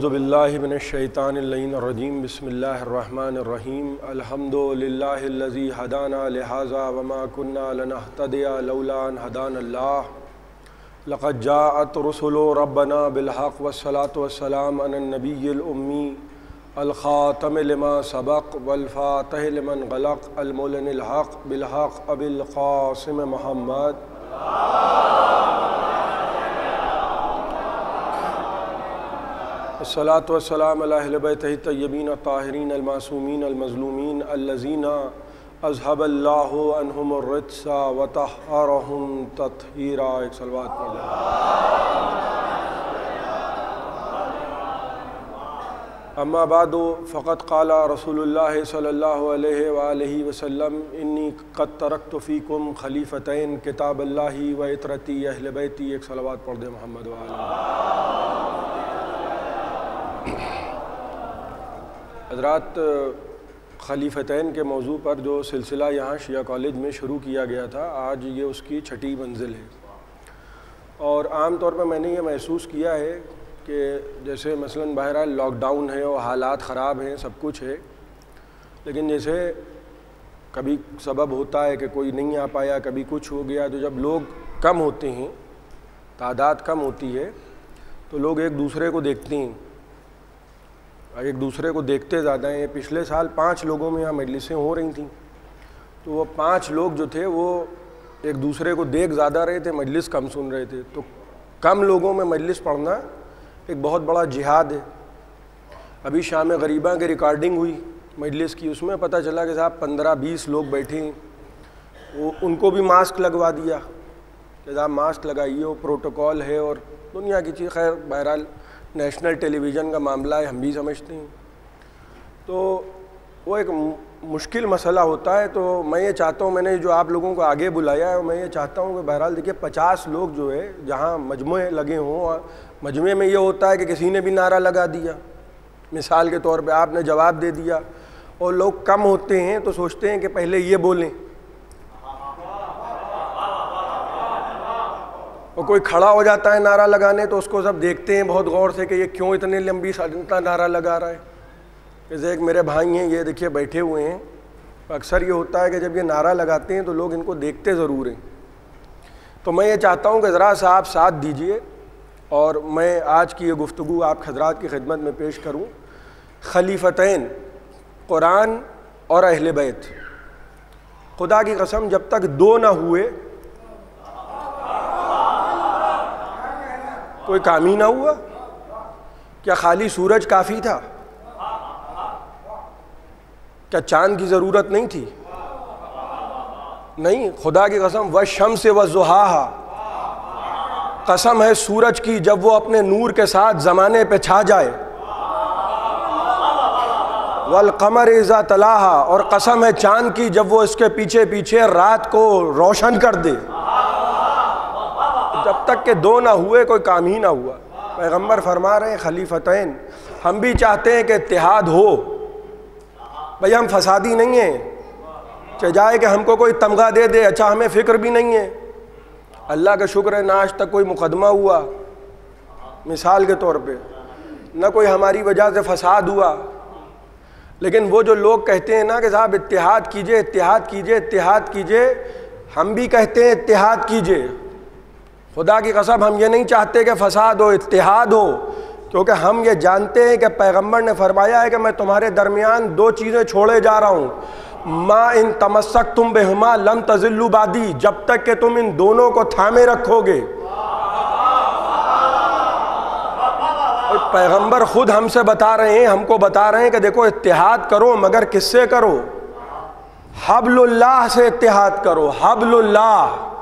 औज़ुबिल्लाहि मिनश्शैतानिर्रजीम बिस्मिल्लाहिर्रहमानिर्रहीम अल्हम्दुलिल्लाहिल्लज़ी हदाना लिहाज़ा वमा कुन्ना लनहतदिया लौला अन हदानल्लाह लक़द जाअत रुसुलु रब्बना बिलहक़ वस्सलातु वस्सलाम अलन नबिय्यिल उम्मी अल ख़ातम लिमा सबक़ वल फ़ातिह लिमन ग़लक़ अल मुअलिनिल हक़ बिलहक़ अबिल क़ासिम मुहम्मद अस्सलातु वस्सलाम अला अहले बैतिही तय्यबीन ताहिरीन अल मासूमीन अल मज़लूमीन अल्लज़ीना अज़हबल्लाहु अन्हुमुर रिज्सा व तहहरहुम तत्हीरा। एक सलवात पढ़ लें। अम्मा बादु फ़क़द क़ाला रसूलुल्लाह सल्लल्लाहु अलैहि व आलिहि वसल्लम इन्नी क़द तरक्तु फ़ीकुम ख़लीफ़तैन किताबल्लाहि व इतरती अहले बैती। एक सलवात पढ़ दे मोहम्मद व आले। हज़रात, खलीफ़तैन के मौजू पर जो सिलसिला यहाँ शिया कॉलेज में शुरू किया गया था, आज ये उसकी छठी मंजिल है। और आम तौर पर मैंने ये महसूस किया है कि जैसे मसलन बहरहाल लॉकडाउन है और हालात ख़राब हैं, सब कुछ है, लेकिन जैसे कभी सबब होता है कि कोई नहीं आ पाया, कभी कुछ हो गया, तो जब लोग कम होते हैं, तादाद कम होती है, तो लोग एक दूसरे को देखते हैं, एक दूसरे को देखते ज़्यादा हैं। पिछले साल 5 लोगों में यहाँ मजलिसें हो रही थीं, तो वो 5 लोग जो थे वो एक दूसरे को देख ज़्यादा रहे थे, मजलिस कम सुन रहे थे। तो कम लोगों में मजलिस पढ़ना एक बहुत बड़ा जिहाद है। अभी शाम गरीबा की रिकॉर्डिंग हुई मजलिस की, उसमें पता चला कि साहब 15-20 लोग बैठे हैं, वो उनको भी मास्क लगवा दिया कि साहब मास्क लगाइए, वो प्रोटोकॉल है और दुनिया की चीज़। खैर बहरहाल नेशनल टेलीविज़न का मामला है, हम भी समझते हैं, तो वो एक मुश्किल मसला होता है। तो मैं ये चाहता हूँ, मैंने जो आप लोगों को आगे बुलाया है, मैं ये चाहता हूँ कि बहरहाल देखिए 50 लोग जो है जहाँ मजमुए लगे हों, मजमुए में ये होता है कि किसी ने भी नारा लगा दिया, मिसाल के तौर पे आपने जवाब दे दिया, और लोग कम होते हैं तो सोचते हैं कि पहले ये बोलें, और कोई खड़ा हो जाता है नारा लगाने तो उसको सब देखते हैं बहुत गौर से कि ये क्यों इतनी लंबी इतना नारा लगा रहा है। जैसे एक मेरे भाई हैं, ये देखिए बैठे हुए हैं, अक्सर ये होता है कि जब ये नारा लगाते हैं तो लोग इनको देखते ज़रूर हैं। तो मैं ये चाहता हूँ कि ज़रा सा आप साथ दीजिए और मैं आज की ये गुफ्तगू आप हज़रात की खिदमत में पेश करूँ। खलीफ़तैन, कुरान और अहले बैत, खुदा की कसम जब तक 2 ना हुए कोई काम ही ना हुआ। क्या खाली सूरज काफ़ी था? क्या चांद की ज़रूरत नहीं थी? नहीं, खुदा की कसम वश्शम्स वज़ुहाहा, कसम है सूरज की जब वो अपने नूर के साथ ज़माने पे छा जाए, वल क़मर इज़ा तलाहा, और कसम है चांद की जब वो इसके पीछे पीछे रात को रोशन कर दे। जब तक के 2 ना हुए कोई काम ही ना हुआ। पैगंबर फरमा रहे हैं खलीफ़तैन, हम भी चाहते हैं कि इत्तिहाद हो। भाई हम फसादी नहीं हैं, चाहे जाए कि हमको कोई तमगा दे दे, अच्छा हमें फ़िक्र भी नहीं है। अल्लाह का शुक्र है ना आज तक कोई मुकदमा हुआ मिसाल के तौर पे, ना कोई हमारी वजह से फसाद हुआ। लेकिन वो जो लोग कहते हैं ना कि साहब इत्तिहाद कीजिए, इत्तिहाद कीजिए, इत्तिहाद कीजिए, हम भी कहते हैं इत्तिहाद कीजिए। खुदा की कसम हम ये नहीं चाहते कि फसाद हो, इत्तिहाद हो, क्योंकि हम ये जानते हैं कि पैगंबर ने फरमाया है कि मैं तुम्हारे दरमियान 2 चीज़ें छोड़े जा रहा हूँ, मा इन तमस्सक तुम बेहुमा लम तज़िल्लु बादी, जब तक कि तुम इन दोनों को थामे रखोगे। पैगंबर खुद हमसे बता रहे हैं, हमको बता रहे हैं कि देखो इत्तिहाद करो, मगर किससे करो? हब्लुल्लाह से इत्तिहाद करो। हब्लुल्लाह,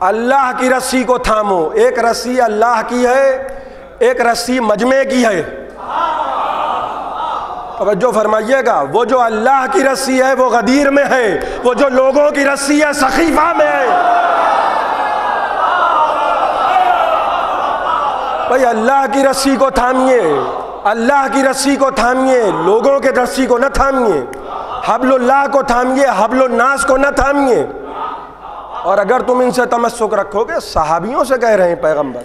अल्लाह की रस्सी को थामो। एक रस्सी अल्लाह की है, एक रस्सी मजमे की है। तवज्जो फरमाइएगा, वो जो अल्लाह की रस्सी है वो गदीर में है, वो जो लोगों की रस्सी है सखीफा में है। भाई अल्लाह की रस्सी को थामिए, अल्लाह की रस्सी को थामिए, लोगों के रस्सी को न थामिए। हब्लुल्लाह को थामिए, हब्लुन्नास को न थामिए। और अगर तुम इनसे तमस्सुक रखोगे, सहाबियों से कह रहे हैं पैगंबर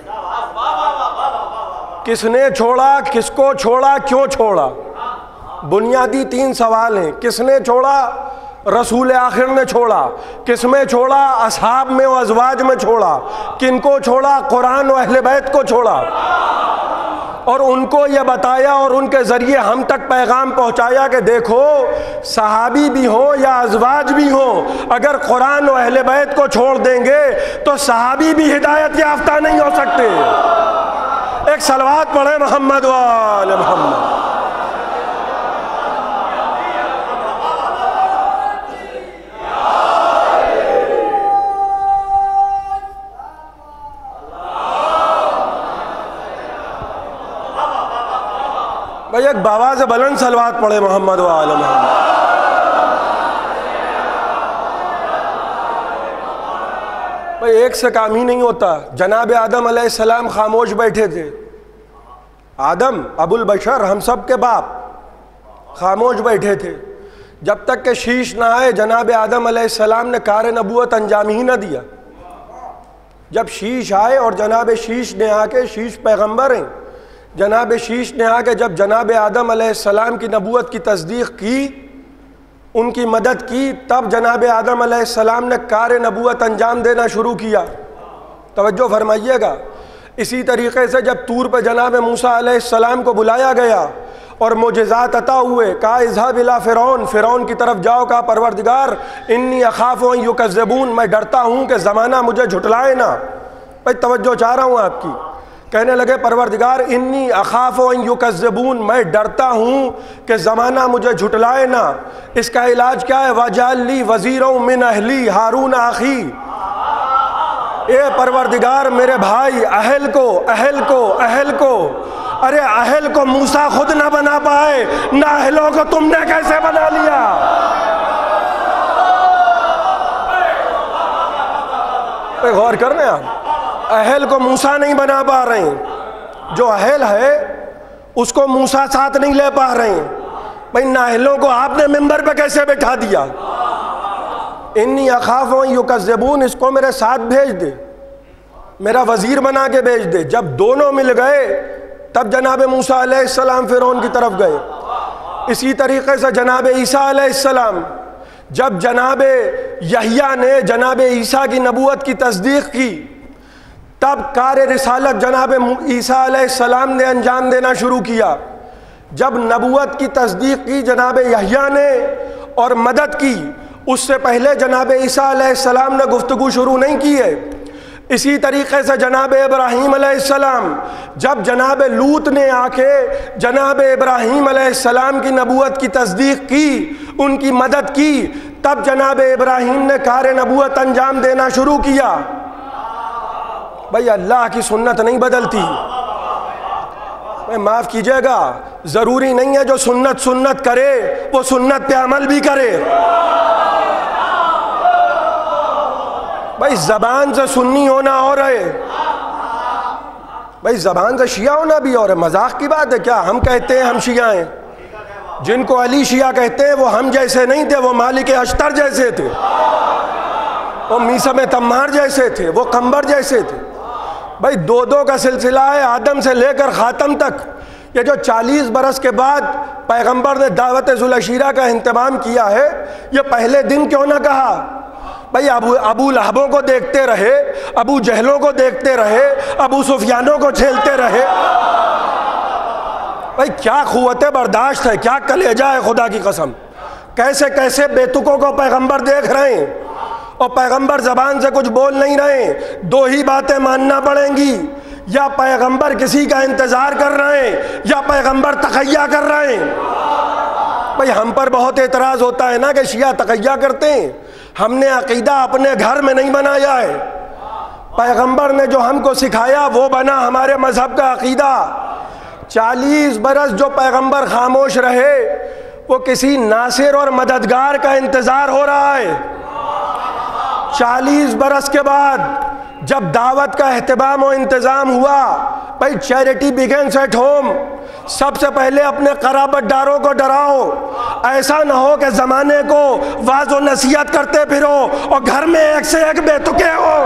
किसने छोड़ा, किसको छोड़ा, क्यों छोड़ा? बुनियादी 3 सवाल हैं। किसने छोड़ा? रसूल आखिर ने छोड़ा। किसमें छोड़ा? असहाब में और अज़वाज में छोड़ा। किनको छोड़ा? कुरान और अहले बैत को छोड़ा। और उनको यह बताया और उनके ज़रिए हम तक पैगाम पहुँचाया कि देखो, सहाबी भी हो या अज़वाज भी हो, अगर कुरान और अहले बैत को छोड़ देंगे तो सहाबी भी हिदायत याफ्ता नहीं हो सकते। एक सलवात पढ़े मोहम्मद वाले मोहम्मद। भाई एक बाबा से बुलंद सलवात पढ़े मोहम्मद वाले मोहम्मद। भाई एक से काम ही नहीं होता। जनाब आदम अलैहिस्सलाम खामोश बैठे थे। आदम अबुल बशर, हम सब के बाप, खामोश बैठे थे जब तक के शीश ना आए। जनाब आदम अलैहिस्सलाम ने कार नबूवत अंजाम ही ना दिया। जब शीश आए और जनाब शीश ने आके, शीश पैगंबर हैं, जनाब शीश ने आके जब जनाब आदम अलैहिस्सलाम की नबूवत की तस्दीक की, उनकी मदद की, तब जनाब आदम अलैहिस्सलाम ने कार नबूवत अंजाम देना शुरू किया। तवज्जो फरमाइएगा। इसी तरीक़े से जब तूर पे जनाब मूसा अलैहिस्सलाम को बुलाया गया और मोजज़ात अता हुए, कहा इज़हब इला फ़िरौन, फ़िरौन की तरफ जाओ। कहा परवरदिगार इन्नी अख़ाफ़ु अन युकज़्ज़िबून, मैं डरता हूँ कि ज़माना मुझे झुटलाए ना। भाई तवज्जो चाह रहा हूँ आपकी। कहने लगे परवरदिगार इन्नी अख़ाफ़ु अन युकज़्ज़िबून, मैं डरता हूँ कि ज़माना मुझे झुटलाए ना। इसका इलाज क्या है? वजअल ली वज़ीरन मिन अहली हारून अख़ी। ए परवरदिगार मेरे भाई, अहल को, अहल को, अहल को। अरे अहल को मूसा खुद ना बना पाए, ना अहलों को तुमने कैसे बना लिया? गौर करने आप, अहल को मूसा नहीं बना पा रहे हैं। जो अहल है उसको मूसा साथ नहीं ले पा रहे हैं। भाई नाअहलों को आपने मिंबर पे कैसे बैठा दिया? इन्नी अख़ाफ़ु अन युकज़्ज़िबून, इसको मेरे साथ भेज दे, मेरा वज़ीर बना के भेज दे। जब दोनों मिल गए तब जनाब मूसा अलैहिस्सलाम फ़िरौन की तरफ गए। इसी तरीक़े से जनाब ईसा अलैहिस्सलाम, जब जनाब यहया ने जनाब ईसा की नबूवत की तस्दीक की, तब कार रिसालत जनाब ईसा अलैहिस्सलाम ने अंजाम देना शुरू किया। जब नबूवत की तस्दीक की जनाब यहया ने और मदद की, उससे पहले जनाब ईसा अलैहिस्सलाम ने गुफ्तगू शुरू नहीं की है। इसी तरीक़े से जनाब इब्राहीम अलैहिस्सलाम, जब जनाब लूत ने आके जनाब इब्राहीम अलैहिस्सलाम की नबूवत की तस्दीक की, उनकी मदद की, तब जनाब इब्राहीम ने कार नबूवत अंजाम देना शुरू किया। भाई अल्लाह की सुन्नत नहीं बदलती। माफ़ कीजिएगा, ज़रूरी नहीं है जो सुन्नत सुन्नत करे वो सुन्नत पे अमल भी करे। भाई ज़बान से सुन्नी होना और है, भाई ज़बान से शिया होना भी और है। मजाक की बात है क्या? हम कहते हैं हम शिया हैं, जिनको अली शिया कहते हैं वो हम जैसे नहीं थे, वो मालिक अश्तर जैसे थे, वो मीसम तम्मार जैसे थे, वो कंबर जैसे थे। भाई दो दो का सिलसिला है, आदम से लेकर ख़ातम तक। ये जो 40 बरस के बाद पैगंबर ने दावत ज़ुल-अशीरा का इंतज़ाम किया है, ये पहले दिन क्यों ना कहा? भाई अबू लहबों को देखते रहे, अबू जहलों को देखते रहे, अबू सुफियानों को झेलते रहे। भाई क्या क़ुव्वत बर्दाश्त है, क्या कलेजा है खुदा की कसम। कैसे कैसे बेतुकों को पैगंबर देख रहे हैं और पैगंबर ज़बान से कुछ बोल नहीं रहे। दो ही बातें मानना पड़ेंगी, या पैगंबर किसी का इंतज़ार कर रहे हैं या पैगंबर तक़य्या कर रहे हैं। भाई हम पर बहुत एतराज़ होता है ना कि शिया तक़य्या करते हैं। हमने अक़ीदा अपने घर में नहीं बनाया है, पैगंबर ने जो हमको सिखाया वो बना हमारे मज़हब का अक़ीदा। 40 बरस जो पैगंबर खामोश रहे, वो किसी नासिर और मददगार का इंतज़ार हो रहा है। 40 बरस के बाद जब दावत का एहतमाम और इंतज़ाम हुआ, भाई चैरिटी बिगिन्स एट होम, सबसे पहले अपने क़राबतदारों को डराओ। ऐसा ना हो कि ज़माने को वाज़ व नसीहत करते फिरो और घर में एक से एक बेतुके हो।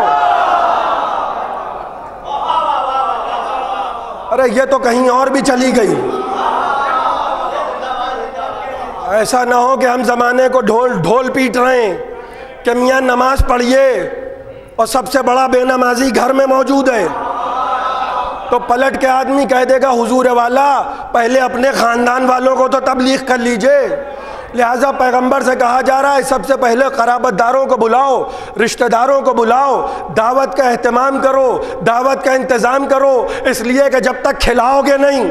अरे ये तो कहीं और भी चली गई। ऐसा ना हो कि हम ज़माने को ढोल पीट रहे हैं कि मियाँ नमाज पढ़िए और सबसे बड़ा बेनमाजी घर में मौजूद है, तो पलट के आदमी कह देगा हुजूर वाला पहले अपने ख़ानदान वालों को तो तबलीग कर लीजिए। लिहाजा पैगंबर से कहा जा रहा है सबसे पहले क़राबतदारों को बुलाओ, रिश्तेदारों को बुलाओ, दावत का एहतमाम करो, दावत का इंतज़ाम करो, इसलिए कि जब तक खिलाओगे नहीं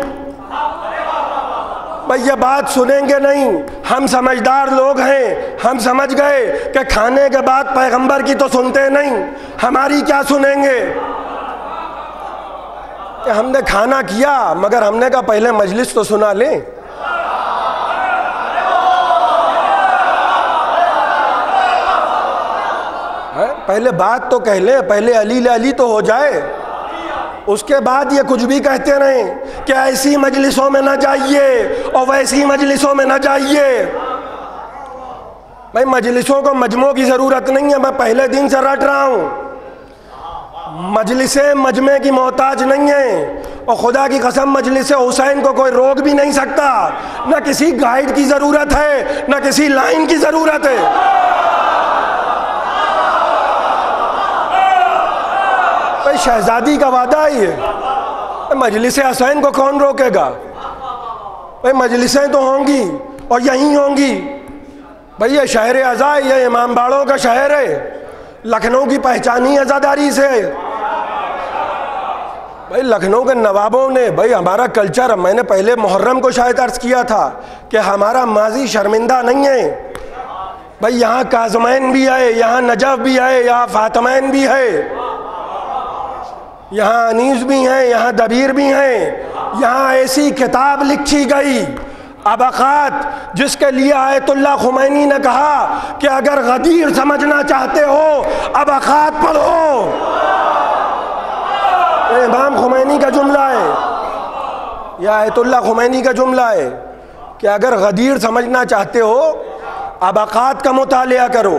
भाई ये बात सुनेंगे नहीं। हम समझदार लोग हैं, हम समझ गए कि खाने के बाद पैगंबर की तो सुनते नहीं, हमारी क्या सुनेंगे। कि हमने खाना किया मगर हमने कहा पहले मजलिस तो सुना लें। पहले बात तो कह ले, पहले अली अली तो हो जाए, उसके बाद ये कुछ भी कहते रहें कि ऐसी मजलिसों में ना जाइए और वैसी मजलिसों में ना जाइए। भाई मजलिसों को मजमों की ज़रूरत नहीं है, मैं पहले दिन से रट रहा हूँ। मजलिसें मजमे की मोहताज नहीं है और खुदा की कसम मजलिस हुसैन को कोई रोक भी नहीं सकता। ना किसी गाइड की ज़रूरत है, ना किसी लाइन की ज़रूरत है। भाई शहजादी का वादा है ये, मजलिस हुसैन को कौन रोकेगा। भाई मजलिसें तो होंगी और यहीं होंगी। भाई ये शहर अज़ा है, ये इमाम बाड़ों का शहर है, लखनऊ की पहचान ही अज़ादारी से है। भाई लखनऊ के नवाबों ने, भाई हमारा कल्चर, मैंने पहले मुहर्रम को शायद अर्ज़ किया था कि हमारा माजी शर्मिंदा नहीं है। भाई यहाँ काज़मैन भी है, यहाँ नजफ़ भी है, यहाँ फ़ातिमैन भी है, यहाँ अनीस भी हैं, यहाँ दबीर भी हैं। यहाँ ऐसी किताब लिखी गई अबकात जिसके लिए आयतुल्लाह खुमैनी ने कहा कि अगर गदीर समझना चाहते हो अबकात पढ़ो। इमाम खुमैनी का जुमला है, यह आयतुल्लाह खुमैनी का जुमला है कि अगर गदीर समझना चाहते हो अबकात का मुतालिया करो।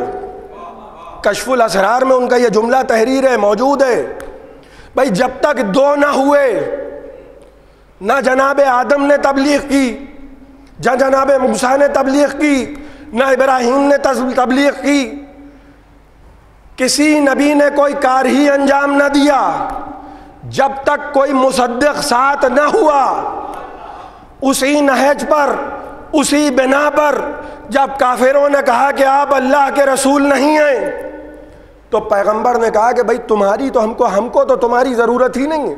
कश्फुल असरार में उनका यह जुमला तहरीर है, मौजूद है। भाई जब तक दो ना हुए, ना जनाबे आदम ने तबलीग की, ना जनाबे मूसा ने तबलीग की, ना इब्राहीम ने तबलीग की, किसी नबी ने कोई कार ही अंजाम न दिया जब तक कोई मुसद्दिक साथ न हुआ। उसी नहज पर, उसी बिना पर जब काफिरों ने कहा कि आप अल्लाह के रसूल नहीं हैं, तो पैगंबर ने कहा कि भाई तुम्हारी तो हमको तो तुम्हारी ज़रूरत ही नहीं है।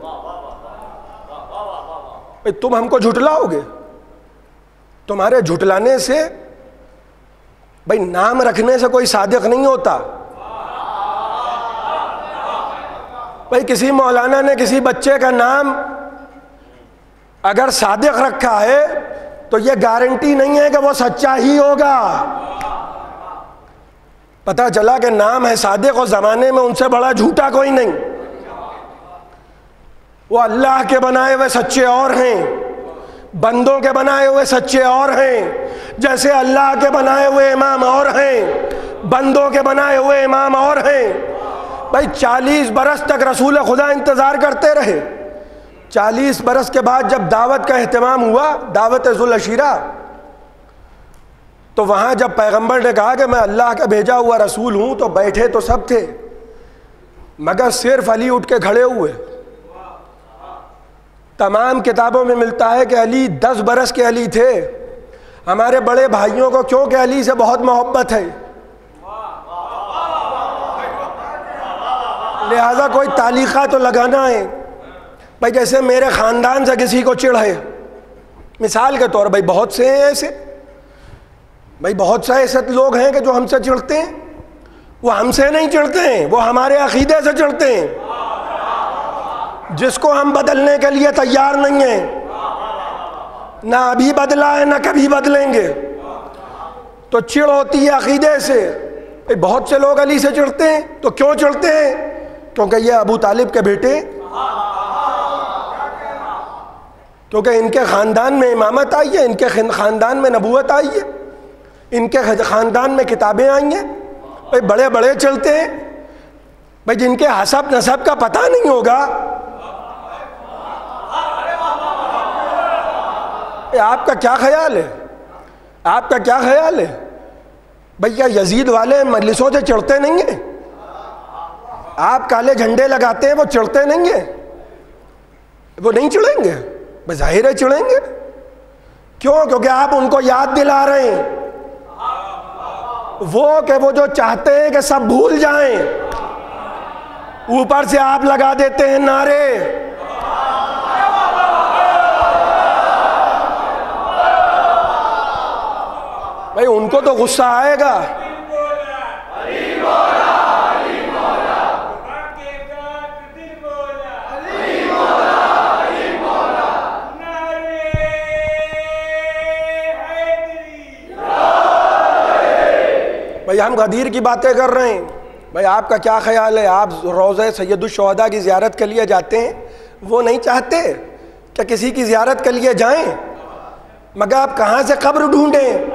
भाई तुम हमको झुटलाओगे, तुम्हारे झुटलाने से, भाई नाम रखने से कोई सादिक नहीं होता। भाई किसी मौलाना ने किसी बच्चे का नाम अगर सादिक रखा है तो यह गारंटी नहीं है कि वो सच्चा ही होगा। पता चला कि नाम है सादिक और ज़माने में उनसे बड़ा झूठा कोई नहीं। वो अल्लाह के बनाए हुए सच्चे और हैं, बंदों के बनाए हुए सच्चे और हैं। जैसे अल्लाह के बनाए हुए इमाम और हैं, बंदों के बनाए हुए इमाम और हैं। भाई 40 बरस तक रसूल खुदा इंतज़ार करते रहे। 40 बरस के बाद जब दावत का एहतमाम हुआ, दावत ज़ुल अशीरा, तो वहाँ जब पैगंबर ने कहा कि मैं अल्लाह का भेजा हुआ रसूल हूँ, तो बैठे तो सब थे मगर सिर्फ अली उठ के खड़े हुए। तमाम किताबों में मिलता है कि अली 10 बरस के अली थे। हमारे बड़े भाइयों को क्योंकि अली से बहुत मोहब्बत है, लिहाजा कोई तालीका तो लगाना है। भाई जैसे मेरे ख़ानदान से किसी को चिढ़ है, मिसाल के तौर, भाई बहुत से हैं ऐसे, भाई बहुत से ऐसे लोग हैं कि जो हमसे चिढ़ते हैं। वो हमसे नहीं चिढ़ते हैं, वो हमारे अकीदे से चिढ़ते हैं, जिसको हम बदलने के लिए तैयार नहीं हैं। ना अभी बदला है ना कभी बदलेंगे, तो चिढ़ होती है अकीदे से। भाई बहुत से लोग अली से चिढ़ते हैं, तो क्यों चिढ़ते हैं? क्योंकि ये अबू तालिब के बेटे, क्योंकि इनके ख़ानदान में इमामत आई है, इनके ख़ानदान में नबूवत आई है, इनके ख़ानदान में किताबें आई हैं। भाई बड़े बड़े चलते हैं, भाई जिनके हसब नसब का पता नहीं होगा, आपका क्या ख्याल है? आपका क्या ख्याल है भैया? यजीद वाले मजलिसों से चिढ़ते नहीं हैं? आप काले झंडे लगाते हैं, वो चिढ़ते नहीं हैं? वो नहीं चिढ़ेंगे? बज़ाहिर है चिढ़ेंगे। क्यों? क्योंकि आप उनको याद दिला रहे हैं वो जो चाहते हैं कि सब भूल जाएं, ऊपर से आप लगा देते हैं नारे। भाई उनको तो गुस्सा आएगा। भाई हम गदीर की बातें कर रहे हैं। भाई आपका क्या ख्याल है? आप रोज़े सैयदुश्शुहदा की ज़ियारत के लिए जाते हैं, वो नहीं चाहते कि किसी की ज़ियारत के लिए जाएं, मगर आप कहाँ से कब्र ढूंढें?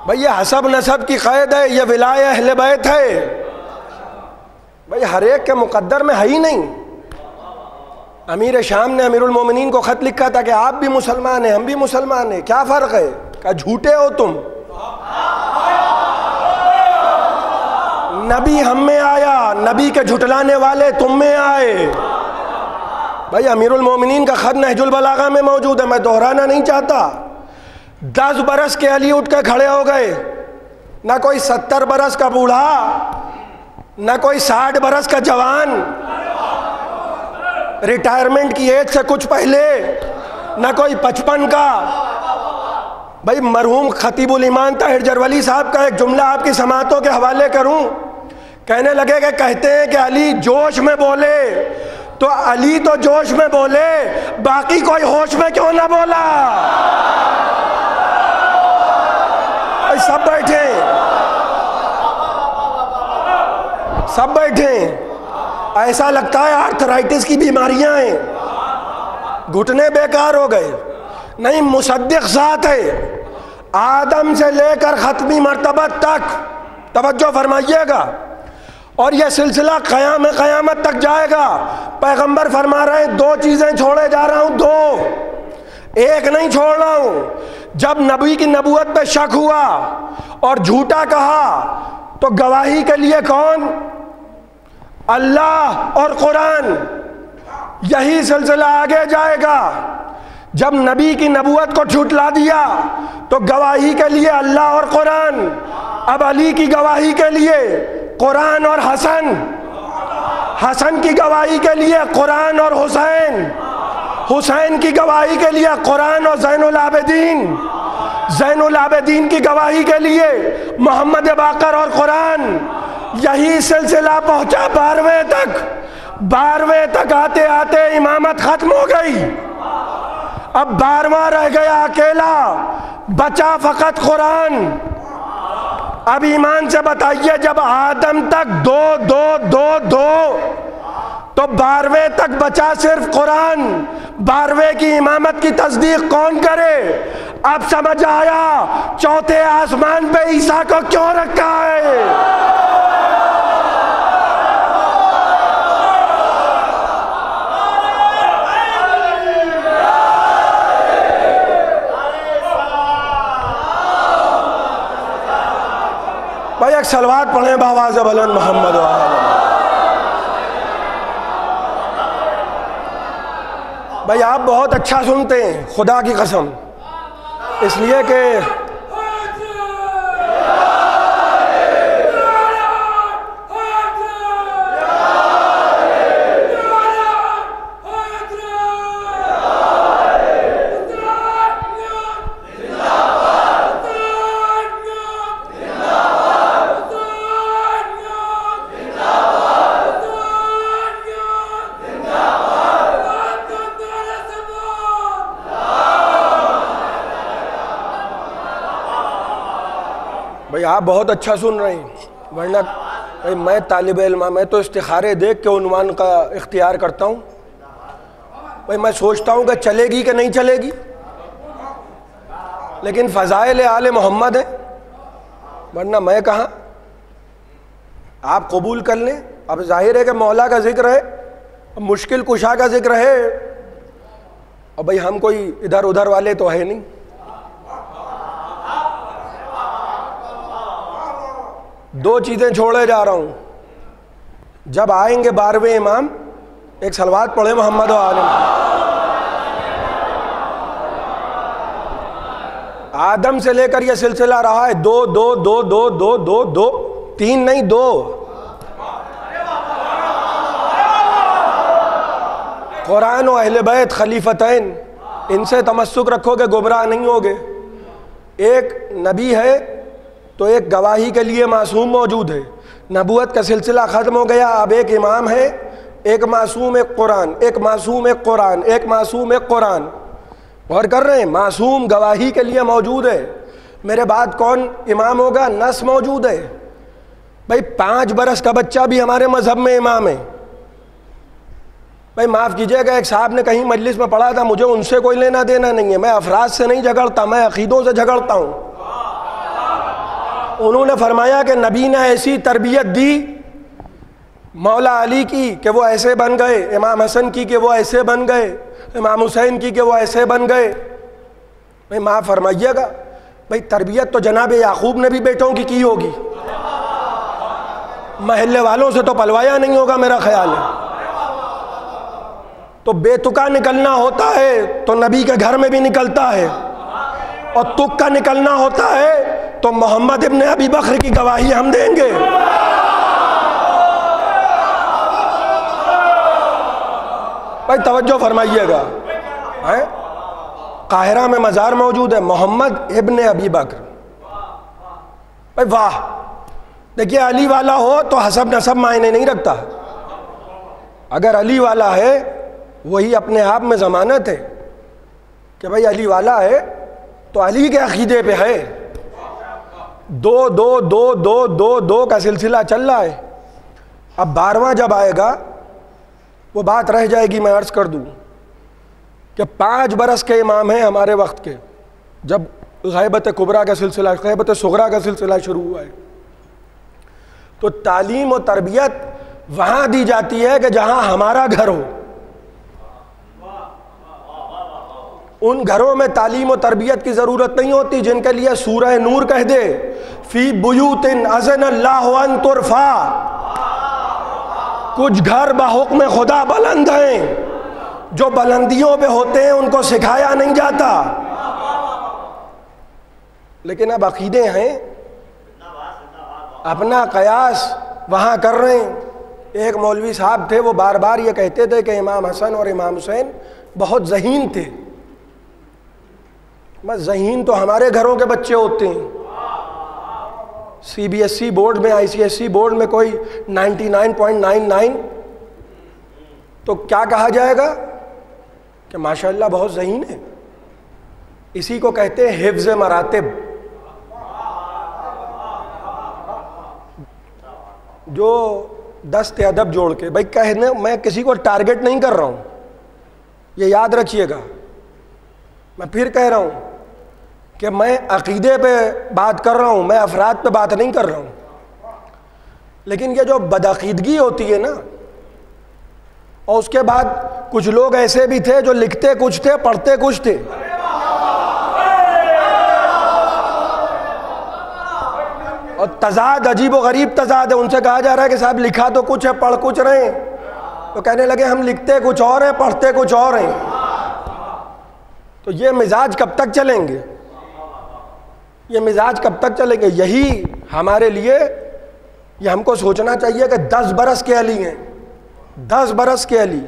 भाई ये हसब नसब की क़ैद है, ये विलाय अहले बैत है। भाई हर एक के मुक़द्दर में है ही नहीं। अमीर शाम ने अमीरुल मोमिनीन को ख़त लिखा था कि आप भी मुसलमान हैं, हम भी मुसलमान हैं, क्या फ़र्क है? क्या झूठे हो तुम? नबी हम में आया, नबी के झुटलाने वाले तुम में आए। भाई अमीरुल मोमिनीन का ख़त नहजुल बलागा में मौजूद है, मैं दोहराना नहीं चाहता। 10 बरस के अली उठ के खड़े हो गए, ना कोई 70 बरस का बूढ़ा, ना कोई 60 बरस का जवान, रिटायरमेंट की एज से कुछ पहले, ना कोई 55 का। भाई मरहूम खतीबुल ईमान ताहिर जरवली साहब का एक जुमला आपकी समातों के हवाले करूं। कहने लगे कि कहते हैं कि अली जोश में बोले, तो अली तो जोश में बोले, बाकी कोई होश में क्यों ना बोला? भाई सब बैठे, सब बैठे। ऐसा लगता है आर्थराइटिस की बीमारियां हैं, घुटने बेकार हो गए। नहीं, मुसद्दिक ज़ात है, आदम से लेकर ख़त्मी मर्तबत तक, तवज्जो फरमाइएगा, और यह सिलसिला क़यामत तक जाएगा। पैगंबर फरमा रहे हैं 2 चीज़ें छोड़े जा रहा हूँ, 2, एक नहीं छोड़ रहा हूँ। जब नबी की नबूवत पे शक हुआ और झूठा कहा, तो गवाही के लिए कौन? अल्लाह और कुरान। यही सिलसिला आगे जाएगा। जब नबी की नबूवत को झुठला दिया, तो गवाही के लिए अल्लाह और कुरान। अब अली की गवाही के लिए कुरान और हसन, हसन की गवाही के लिए कुरान और हुसैन, हुसैन की गवाही के लिए कुरान और ज़ैनुल आबिदीन, ज़ैनुल आबिदीन की गवाही के लिए मोहम्मद बाकर और कुरान। यही सिलसिला पहुंचा 12वें तक। 12वें तक आते आते इमामत खत्म हो गई। अब 12वां रह गया अकेला, बचा फ़कत कुरान। अब ईमान से बताइए, जब आदम तक 2 2 2 2, तो 12वें तक बचा सिर्फ कुरान। 12वें की इमामत की तस्दीक कौन करे? अब समझ आया चौथे आसमान पे ईसा को क्यों रखा है। भाई एक सलवात पढ़े बावाज़ बुलंद मोहम्मद व आले। भाई आप बहुत अच्छा सुनते हैं, खुदा की कसम, इसलिए कि भाई आप बहुत अच्छा सुन रहे हैं, वरना भाई मैं तालिब इल्म, मैं तो इस्तिखारे देख के उन्वान का इख्तियार करता हूँ। भाई मैं सोचता हूँ कि चलेगी कि नहीं चलेगी, लेकिन फ़ज़ाइल आले मोहम्मद है, वरना मैं कहाँ। आप कबूल कर लें। अब जाहिर है कि मौला का जिक्र है, मुश्किल कुशा का जिक्र है, और भाई हम कोई इधर उधर वाले तो है नहीं। दो चीज़ें छोड़े जा रहा हूँ, जब आएंगे 12वें इमाम एक सलवात पढ़े मोहम्मद आलम। आदम से लेकर यह सिलसिला रहा है, दो दो दो दो दो दो दो, तीन नहीं दो। कुरान और अहले बैत खलीफतैन, इनसे तमस्सुक रखोगे गुमराह नहीं होगे। एक नबी है तो एक गवाही के लिए मासूम मौजूद है। नबूवत का सिलसिला ख़त्म हो गया, अब एक इमाम है, एक मासूम एक कुरान, एक मासूम एक कुरान, एक मासूम एक कुरान। गौर कर रहे हैं, मासूम गवाही के लिए मौजूद है। मेरे बाद कौन इमाम होगा? नस मौजूद है। भाई 5 बरस का बच्चा भी हमारे मजहब में इमाम है। भाई माफ़ कीजिएगा, एक साहब ने कहीं मजलिस में पढ़ा था, मुझे उनसे कोई लेना देना नहीं है, मैं अफराद से नहीं झगड़ता, मैं अकीदों से झगड़ता हूँ। उन्होंने फरमाया कि नबी ने ऐसी तरबियत दी मौला अली की कि वो ऐसे बन गए, इमाम हसन की कि वो ऐसे बन गए, इमाम हुसैन की कि वो ऐसे बन गए। भाई माफ़ फरमाइएगा, भाई तरबियत तो जनाब याकूब ने भी बेटों की होगी, महल्ले वालों से तो पलवाया नहीं होगा मेरा ख्याल है। तो बेतुका निकलना होता है तो नबी के घर में भी निकलता है, और तुक्का निकलना होता है तो मोहम्मद इब्ने अबी बकर की गवाही हम देंगे। भाई तवज्जो फरमाइएगा, है काहिरा में मज़ार मौजूद है, मोहम्मद इब्ने अबी बकर। भाई वाह, देखिए अली वाला हो तो हसब नसब मायने नहीं रखता। अगर अली वाला है वही अपने आप में ज़मानत है कि भाई अली वाला है तो अली के अकीदे पे है। दो दो दो दो दो दो का सिलसिला चल रहा है। अब 12वां जब आएगा वो बात रह जाएगी। मैं अर्ज़ कर दूं कि 5 बरस के इमाम हैं हमारे वक्त के, जब ग़ैबत कुबरा का सिलसिला, ग़ैबत सुग़रा का सिलसिला शुरू हुआ है, तो तालीम और तरबियत वहाँ दी जाती है कि जहाँ हमारा घर हो। उन घरों में तालीम और तरबियत की ज़रूरत नहीं होती जिनके लिए सूरह नूर कह दे, फ़ी बुयूतिन अज़नल्लाहु अन तुरफ़ा। कुछ घर बहुक्म खुदा बुलंद हैं, जो बुलंदियों पे होते हैं उनको सिखाया नहीं जाता। लेकिन अब अकीदे हैं, अपना कयास वहाँ कर रहे हैं। एक मौलवी साहब थे, वो बार बार ये कहते थे कि इमाम हसन और इमाम हुसैन बहुत ज़हीन थे। बस ज़हीन तो हमारे घरों के बच्चे होते हैं। CBSE बोर्ड में, ICSE बोर्ड में कोई 99.99, तो क्या कहा जाएगा कि माशाअल्लाह बहुत ज़हीन है। इसी को कहते हैं हिफ्ज़ मरातिब। जो दस्त अदब जोड़ के, भाई कहने मैं किसी को टारगेट नहीं कर रहा हूँ, ये याद रखिएगा। मैं फिर कह रहा हूँ कि मैं अकीदे पे बात कर रहा हूँ, मैं अफराद पे बात नहीं कर रहा हूँ। लेकिन ये जो बदअकीदगी होती है ना, और उसके बाद कुछ लोग ऐसे भी थे जो लिखते कुछ थे पढ़ते कुछ थे। और तजाद अजीब व गरीब तजाद है। उनसे कहा जा रहा है कि साहब लिखा तो कुछ है पढ़ कुछ रहे हैं, तो कहने लगे हम लिखते कुछ और हैं पढ़ते कुछ और हैं। तो ये मिजाज कब तक चलेंगे? ये मिजाज कब तक चलेंगे? यही हमारे लिए, ये हमको सोचना चाहिए कि 10 बरस के अली हैं, 10 बरस के अली।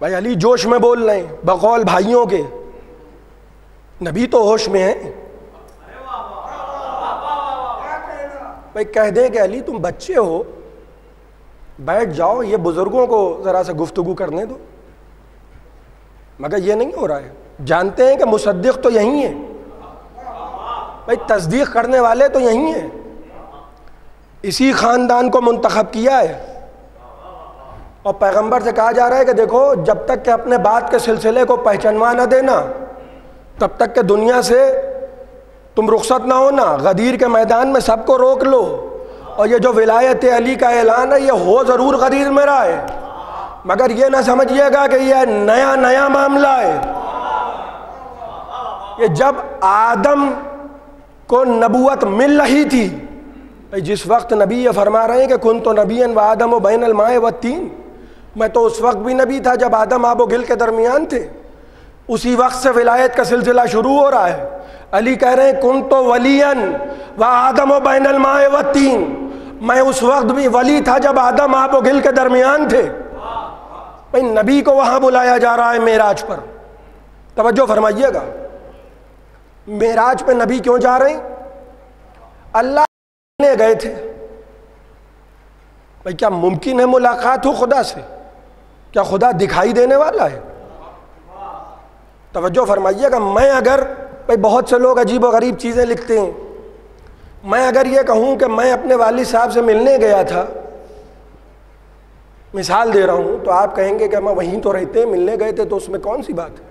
भाई अली जोश में बोल रहे हैं बकौल भाइयों के, नबी तो होश में हैं। भाई कह दें कि अली तुम बच्चे हो, बैठ जाओ, ये बुजुर्गों को ज़रा सा गुफ्तगू करने दो। मगर ये नहीं हो रहा है। जानते हैं कि मुसद्दिक़ तो यही है, भाई तस्दीक करने वाले तो यही हैं। इसी ख़ानदान को मुंतखब किया है, और पैगंबर से कहा जा रहा है कि देखो जब तक कि अपने बात के सिलसिले को पहचानवा न देना, तब तक कि दुनिया से तुम रुखसत ना होना। गदीर के मैदान में सबको रोक लो। और ये जो विलायत अली का ऐलान है, ये हो ज़रूर गदीर में रहा है, मगर ये ना समझिएगा कि यह नया नया मामला है। ये जब आदम को नबूवत मिल रही थी, जिस वक्त नबी ये फरमा रहे हैं कि कुन तो नबीयन व आदम व बैनल माए व तीन, मैं तो उस वक्त भी नबी था जब आदम आबो गिल के दरमियान थे। उसी वक्त से विलायत का सिलसिला शुरू हो रहा है। अली कह रहे हैं कुन तो वलियन व आदम व बैनल माए व तीन, मैं उस वक्त भी वली था जब आदम आबो गिल के दरमियान थे। भाई नबी को वहाँ बुलाया जा रहा है मेराज पर, तवज्जो फरमाइएगा। मेराज पे नबी क्यों जा रहे हैं? अल्लाह ने गए थे। भाई क्या मुमकिन है मुलाकात हो खुदा से? क्या खुदा दिखाई देने वाला है? तवज्जो फरमाइएगा। मैं अगर, भाई बहुत से लोग अजीब व गरीब चीज़ें लिखते हैं, मैं अगर ये कहूँ कि मैं अपने वालिद साहब से मिलने गया था, मिसाल दे रहा हूँ, तो आप कहेंगे कि मैं वहीं तो रहते हैं, मिलने गए थे, तो उसमें कौन सी बात है?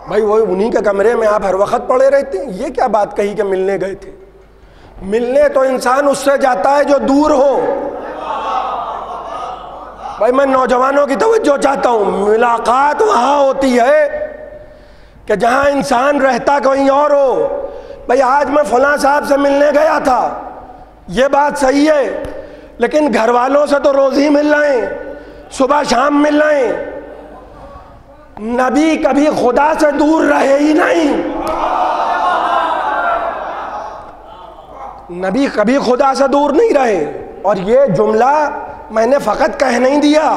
भाई वो उन्हीं के कमरे में आप हर वक्त पड़े रहते हैं, ये क्या बात कही कि मिलने गए थे? मिलने तो इंसान उससे जाता है जो दूर हो। भाई मैं नौजवानों की तवज्जो चाहता हूँ, मुलाकात वहाँ होती है कि जहाँ इंसान रहता कहीं और हो। भाई आज मैं फलां साहब से मिलने गया था, ये बात सही है, लेकिन घर वालों से तो रोज़ ही मिल रहे हैं, सुबह शाम मिल रहे हैं। नबी कभी खुदा से दूर रहे ही नहीं। नबी कभी खुदा से दूर नहीं रहे। और ये जुमला मैंने फ़कत कह नहीं दिया,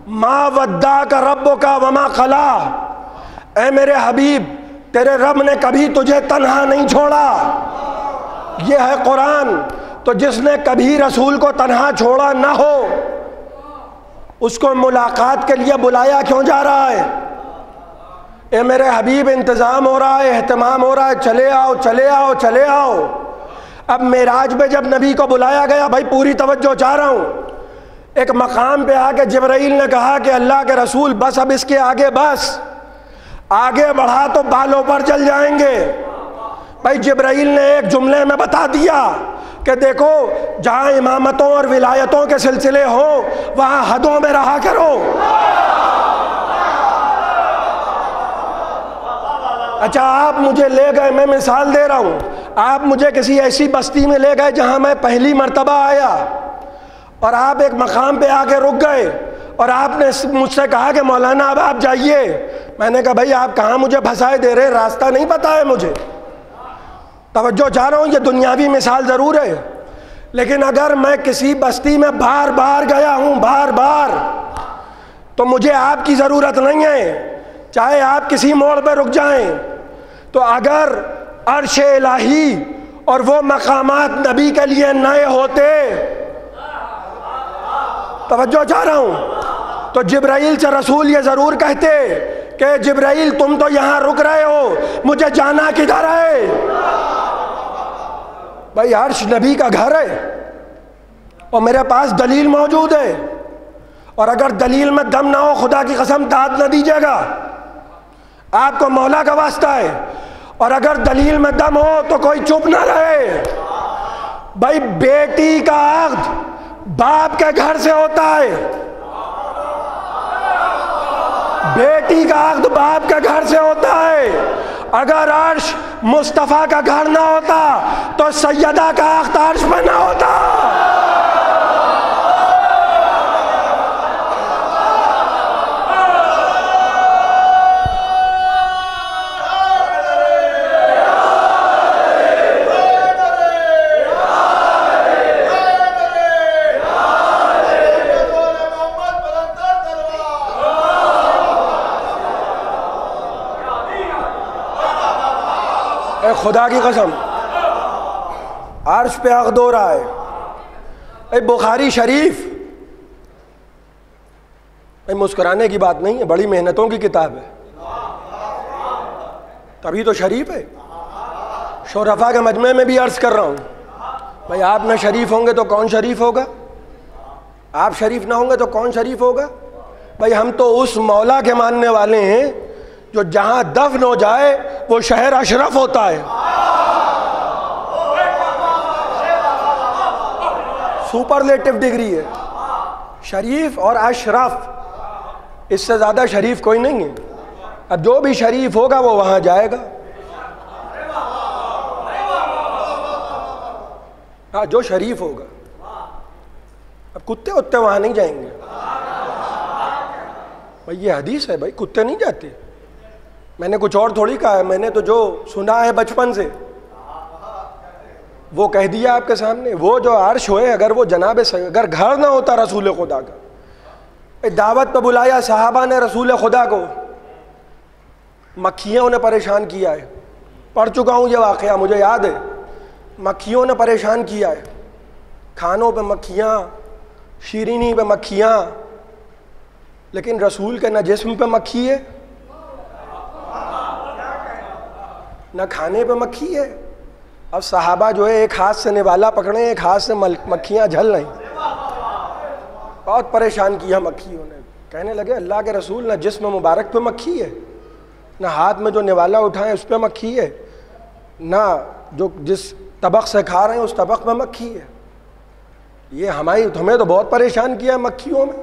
मा वद्दा का रब्बो का वमा खला, ऐ मेरे हबीब तेरे रब ने कभी तुझे तन्हा नहीं छोड़ा। ये है कुरान। तो जिसने कभी रसूल को तन्हा छोड़ा ना हो, उसको मुलाकात के लिए बुलाया क्यों जा रहा है? ए मेरे हबीब इंतज़ाम हो रहा है, एहतमाम हो रहा है, चले आओ चले आओ चले आओ। अब मेराज में जब नबी को बुलाया गया, भाई पूरी तवज्जो चाह रहा हूँ, एक मकाम पे आके जिब्राइल ने कहा कि अल्लाह के रसूल बस अब इसके आगे बस, आगे बढ़ा तो बालों पर चल जाएंगे। भाई जिब्राइल ने एक जुमले में बता दिया कि देखो जहाँ इमामतों और विलायतों के सिलसिले हो वहाँ हदों में रहा करो। अच्छा आप मुझे ले गए, मैं मिसाल दे रहा हूँ, आप मुझे किसी ऐसी बस्ती में ले गए जहाँ मैं पहली मर्तबा आया, और आप एक मकाम पे आके रुक गए और आपने मुझसे कहा कि मौलाना अब आप जाइए। मैंने कहा भाई आप कहाँ मुझे फंसाए दे रहे, रास्ता नहीं पता है मुझे। तवज्जो चाह रहा हूँ, ये दुनियावी मिसाल ज़रूर है, लेकिन अगर मैं किसी बस्ती में बार बार गया हूँ, बार बार, तो मुझे आपकी ज़रूरत नहीं है, चाहे आप किसी मोड़ पर रुक जाएं। तो अगर अर्श इलाही और वो मकामात नबी के लिए नए होते, तवज्जो चाह रहा हूँ, तो जिब्राइल से रसूल ये ज़रूर कहते कि जिब्राइल तुम तो यहाँ रुक रहे हो, मुझे जाना किधर है? भाई अर्श नबी का घर है और मेरे पास दलील मौजूद है, और अगर दलील में दम ना हो, खुदा की कसम दाद न दीजिएगा, आपको मौला का वास्ता है। और अगर दलील में दम हो तो कोई चुप ना रहे। भाई बेटी का अक़्द बाप के घर से होता है, बेटी का अक़्द बाप के घर से होता है। अगर अर्श मुस्तफ़ा का घर ना होता तो सैयदा का अक़्द अर्श पर ना होता। खुदा की कसम अर्श पे अक़्द हो रहा है। बुखारी शरीफ, मुस्कुराने की बात नहीं है, बड़ी मेहनतों की किताब है, तभी तो शरीफ है। शोरफा के मजमे में भी अर्ज़ कर रहा हूँ, भाई आप ना शरीफ होंगे तो कौन शरीफ होगा? आप शरीफ ना होंगे तो कौन शरीफ होगा? भाई हम तो उस मौला के मानने वाले हैं जो जहाँ दफन हो जाए वो शहर अशरफ होता है। सुपरलेटिव डिग्री है। शरीफ और अशरफ, इससे ज़्यादा शरीफ कोई नहीं है। अब जो भी शरीफ होगा वो वहाँ जाएगा। हाँ, जो शरीफ होगा। अब कुत्ते उत्ते वहाँ नहीं जाएंगे भाई, ये हदीस है भाई, कुत्ते नहीं जाते। मैंने कुछ और थोड़ी कहा है, मैंने तो जो सुना है बचपन से वो कह दिया आपके सामने। वो जो अर्श होए, अगर वो जनाब अगर घर ना होता रसूल खुदा का, दावत पे बुलाया सहाबा ने रसूल खुदा को, मक्खियों ने परेशान किया है। पढ़ चुका हूँ ये वाक़या, मुझे याद है। मक्खियों ने परेशान किया है, खानों पे मक्खियाँ, शीरीनी पे मक्खियाँ, लेकिन रसूल के न जिस्म पे मक्खी है न खाने पे मक्खी है। अब सहाबा जो है एक हाथ से निवाला पकड़े, एक हाथ से मक्खियाँ झल रही। बहुत परेशान किया मक्खियों ने। कहने लगे अल्लाह के रसूल, न जिस्म मुबारक पे मक्खी है, न हाथ में जो निवाला उठाएं उस पर मक्खी है, ना जो जिस तबक से खा रहे हैं उस तबक में मक्खी है। ये हमें तो बहुत परेशान किया है मक्खियों में।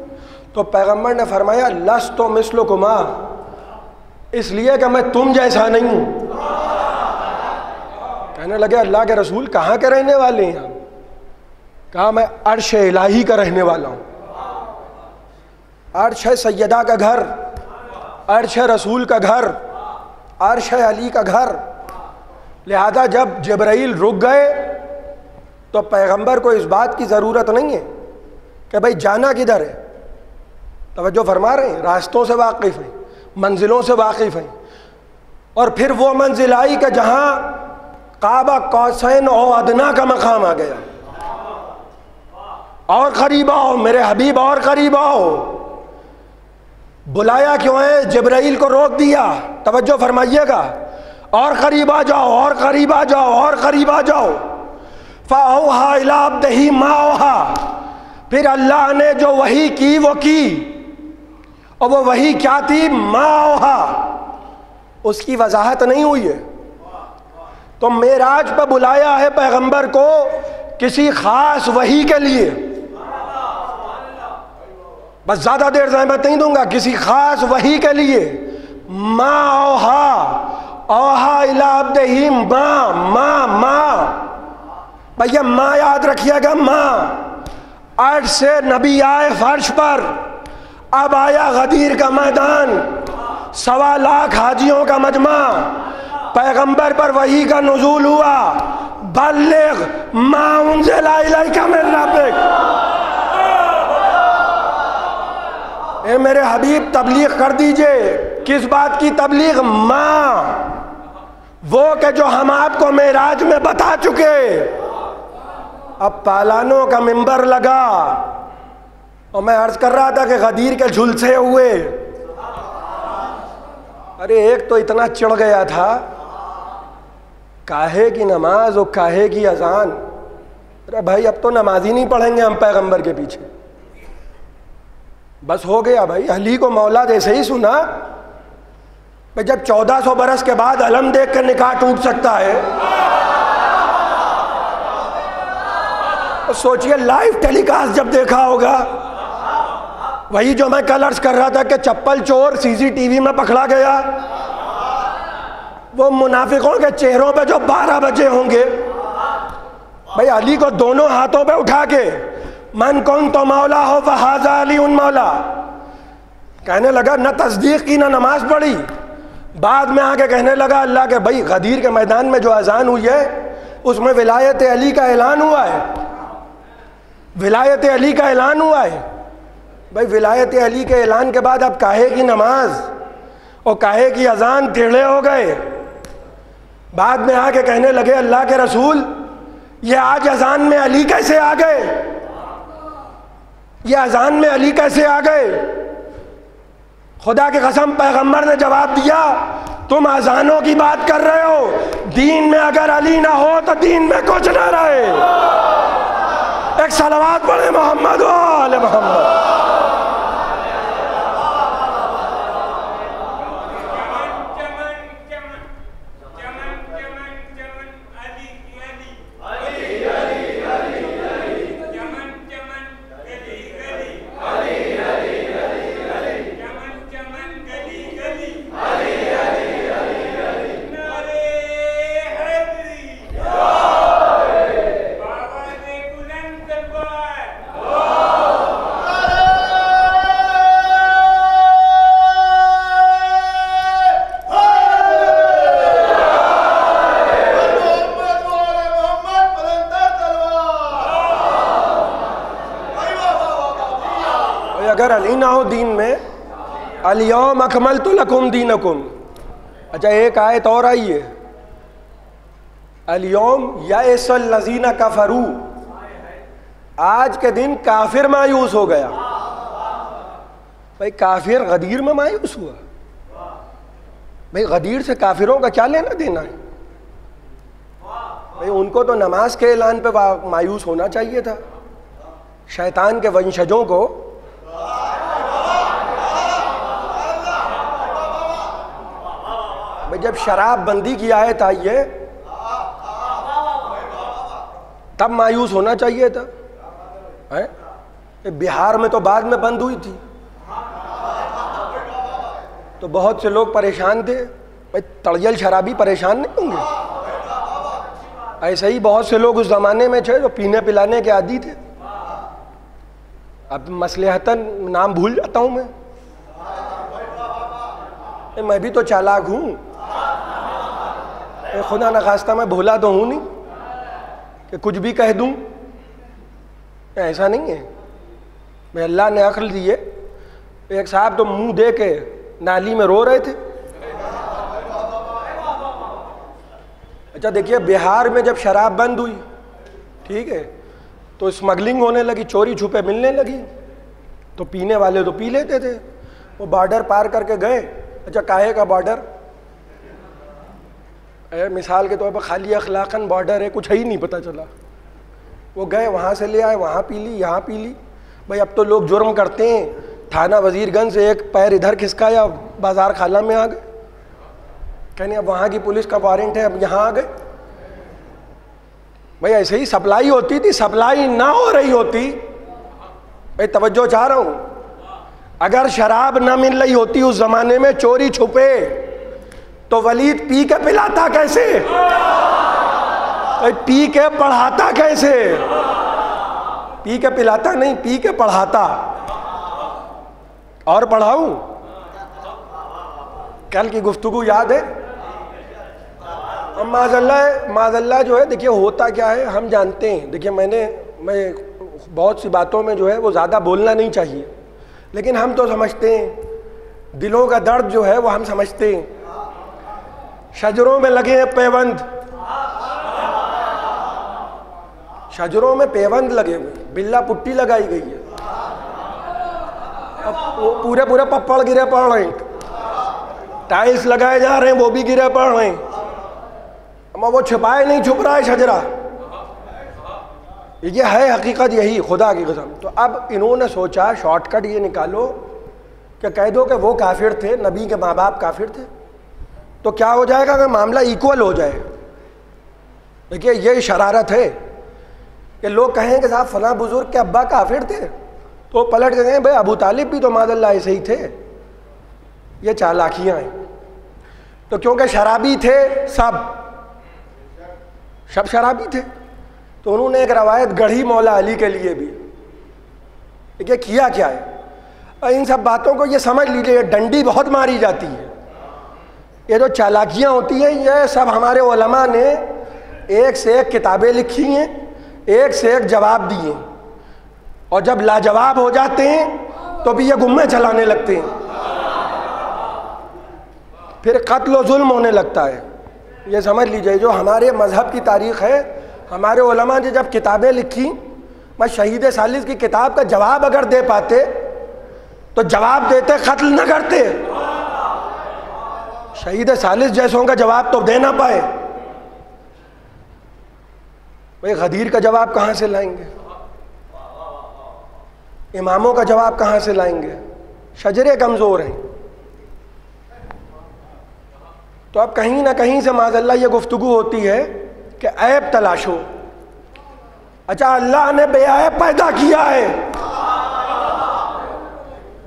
तो पैगम्बर ने फरमाया लस्तो मिस्लुकुमा, इसलिए कि मैं तुम जैसा नहीं हूँ। कहने लगे अल्लाह के रसूल कहाँ के रहने वाले हैं हम? कहा मैं अर्श इलाही का रहने वाला हूँ। अर्श है सैयदा का घर, अर्श है रसूल का घर, अर्श है अली का घर। लिहाजा जब जिब्राइल रुक गए तो पैगंबर को इस बात की ज़रूरत नहीं है कि भाई जाना किधर है। तवज्जो फरमा रहे हैं, रास्तों से वाकिफ़ हैं, मंजिलों से वाकिफ़ हैं। और फिर वो मंजिल आई कि जहाँ काबा कौसैन और अदना का मकाम आ गया। और करीब आओ मेरे हबीब, और करीब आओ। बुलाया क्यों है? जिब्राइल को रोक दिया। तवज्जो फरमाइएगा, और करीब आ जाओ, और करीब आ जाओ, और करीब आ जाओ। फ़अौहा इला अब्दिही मा औहा, फिर अल्लाह ने जो वही की वो की। और वो वही क्या थी? मा औहा, उसकी वजाहत नहीं हुई है। तो मेराज पर बुलाया है पैगंबर को किसी खास वही के लिए। बस ज्यादा देर ज़हमत नहीं दूंगा, किसी खास वही के लिए। मा औहा, औहा इला अब्दिही मा, मा भैया माँ याद रखिएगा, माँ। अर्श से नबी आए फर्श पर, अब आया गदीर का मैदान, 1.25 लाख हाजियों का मजमा। पैगंबर पर वही का नुज़ूल हुआ, बल्लिग मा उन्ज़िला इलैका मिन रब्बिक। ए मेरे हबीब तबलीग कर दीजिए। किस बात की तबलीग? माँ, वो के जो हम आपको मेराज में बता चुके। अब पालानों का मिंबर लगा और मैं अर्ज कर रहा था कि गदीर के झुलसे हुए। अरे एक तो इतना चिढ़ गया था, काहे की नमाज और काहे की अजान। अरे भाई अब तो नमाज ही नहीं पढ़ेंगे हम पैगंबर के पीछे, बस हो गया भाई। अली को मौला जैसे ही सुना भाई, जब 1400 बरस के बाद अलम देख कर निकाह टूट सकता है, तो सोचिए लाइव टेलीकास्ट जब देखा होगा। वही जो मैं कल अर्ज कर रहा था कि चप्पल चोर सीसीटीवी में पकड़ा गया, वो मुनाफिकों के चेहरों पे जो 12 बजे होंगे भाई, अली को दोनों हाथों पे उठा के मन कौन तो मौला हो फहाजा अली उन मौला। कहने लगा, न तस्दीक की न नमाज पढ़ी। बाद में आके कहने लगा अल्लाह के भाई, गदीर के मैदान में जो अजान हुई है उसमें विलायत अली का ऐलान हुआ है, विलायत अली का ऐलान हुआ है। भाई विलायत अली के ऐलान के बाद अब काहे की नमाज और काहे की अजान टेढ़े हो गए। बाद में आके कहने लगे अल्लाह के रसूल, ये आज अजान में अली कैसे आ गए? ये अजान में अली कैसे आ गए? खुदा की कसम पैगंबर ने जवाब दिया, तुम अजानों की बात कर रहे हो, दीन में अगर अली ना हो तो दीन में कुछ ना रहे। एक सलवात पढ़े मोहम्मद वाले मोहम्मद। भाई अगर अली ना हो दीन में, अल-यौम अकमलतु लकुम दीनकुम। अच्छा एक आयत और आई है, अल-यौम यअसल लज़ीना कफरू, आज के दिन काफिर मायूस हो गया। भाई काफिर गदीर में मायूस हुआ? भाई गदीर से काफिरों का क्या लेना देना है? भाई उनको तो नमाज के ऐलान पे मायूस होना चाहिए था, शैतान के वंशजों को। भाई जब शराब बंदी की आयत आई है तब मायूस होना चाहिए था, है? बिहार में तो बाद में बंद हुई थी तो बहुत से लोग परेशान थे। भाई तड़ियल शराबी परेशान नहीं होंगे? ऐसे ही बहुत से लोग उस ज़माने में थे जो पीने पिलाने के आदी थे। अब मसलहतन नाम भूल जाता हूँ मैं भी तो चालाक हूँ, खुदा न खास्ता मैं भोला तो हूँ नहीं कि कुछ भी कह दूँ, ऐसा नहीं है। मैं अल्लाह ने अक्ल दी है। एक साहब तो मुंह दे के नाली में रो रहे थे। अच्छा देखिए, बिहार में जब शराब बंद हुई, ठीक है, तो स्मगलिंग होने लगी, चोरी छुपे मिलने लगी, तो पीने वाले तो पी लेते थे। वो बॉर्डर पार करके गए। अच्छा काहे का बॉर्डर? मिसाल के तौर पर खाली अखलाकन बॉर्डर है, कुछ है ही नहीं पता चला। वो गए, वहाँ से ले आए, वहाँ पी ली, यहाँ पी ली। भाई अब तो लोग जुर्म करते हैं, थाना वजीरगंज से एक पैर इधर खिसकाया, बाजार खाला में आ गए, कहने अब वहाँ की पुलिस का वारंट है, अब यहाँ आ गए। भाई ऐसे ही सप्लाई होती थी। सप्लाई ना हो रही होती, भाई तवज्जो चाह रहा हूँ, अगर शराब ना मिल रही होती उस जमाने में चोरी छुपे, तो वलीद पी के पिलाता कैसे? भाई पी के पढ़ाता कैसे? पी के पिलाता नहीं, पी के पढ़ाता। और पढ़ाऊं? कल की गुफ्तगू याद है? अब माज़ल्लाह जो है, देखिए होता क्या है हम जानते हैं। देखिए मैं बहुत सी बातों में जो है वो ज़्यादा बोलना नहीं चाहिए, लेकिन हम तो समझते हैं, दिलों का दर्द जो है वो हम समझते हैं। शजरों में लगे हैं पेवंद, शजरों में पेवंद लगे हुए, बिल्ला पुट्टी लगाई गई है, अब वो पूरे पप्पड़ गिरे पड़ रहे हैं, टाइल्स लगाए जा रहे हैं, वो भी गिरे पड़ रहे हैं। अब वो छिपाए नहीं छुप रहा है शजरा, ये है हकीकत, यही खुदा की कसम। तो अब इन्होंने सोचा शॉर्टकट ये निकालो कि कह दो कि वो काफिर थे, नबी के माँ बाप काफिर थे, तो क्या हो जाएगा अगर मामला इक्वल हो जाए। देखिए ये शरारत है कि लोग कहें कि साहब फलां बुजुर्ग के अब्बा काफिर थे, तो पलट के कहें भाई अबू तालिब भी तो माज़ल्लाह ऐसे ही थे। ये चालाकियाँ हैं। तो क्योंकि शराबी थे, सब शराबी थे, तो उन्होंने एक रवायत गढ़ी मौला अली के लिए भी। देखिए किया क्या है, और इन सब बातों को ये समझ लीजिए, डंडी बहुत मारी जाती है। ये जो चालाकियाँ होती हैं, ये सब हमारे उलमा ने एक से एक किताबें लिखी हैं, एक से एक जवाब दिए, और जब लाजवाब हो जाते हैं तो भी ये गुम्मे चलाने लगते हैं, फिर कत्ल और जुल्म होने लगता है। ये समझ लीजिए, जो हमारे मज़हब की तारीख़ है, हमारे उलमा ने जब किताबें लिखी, मैं शहीद सालिस की किताब का जवाब अगर दे पाते तो जवाब देते, कत्ल न करते। शहीद सालिस जैसों का जवाब तो दे ना पाए, भाई गदीर का जवाब कहाँ से लाएंगे? इमामों का जवाब कहाँ से लाएंगे? शजरे कमज़ोर हैं। तो अब कहीं ना कहीं से माज़ल्लाह ये गुफ्तगू होती है कि ऐब तलाशो। अच्छा अल्लाह ने बेऐब पैदा किया है,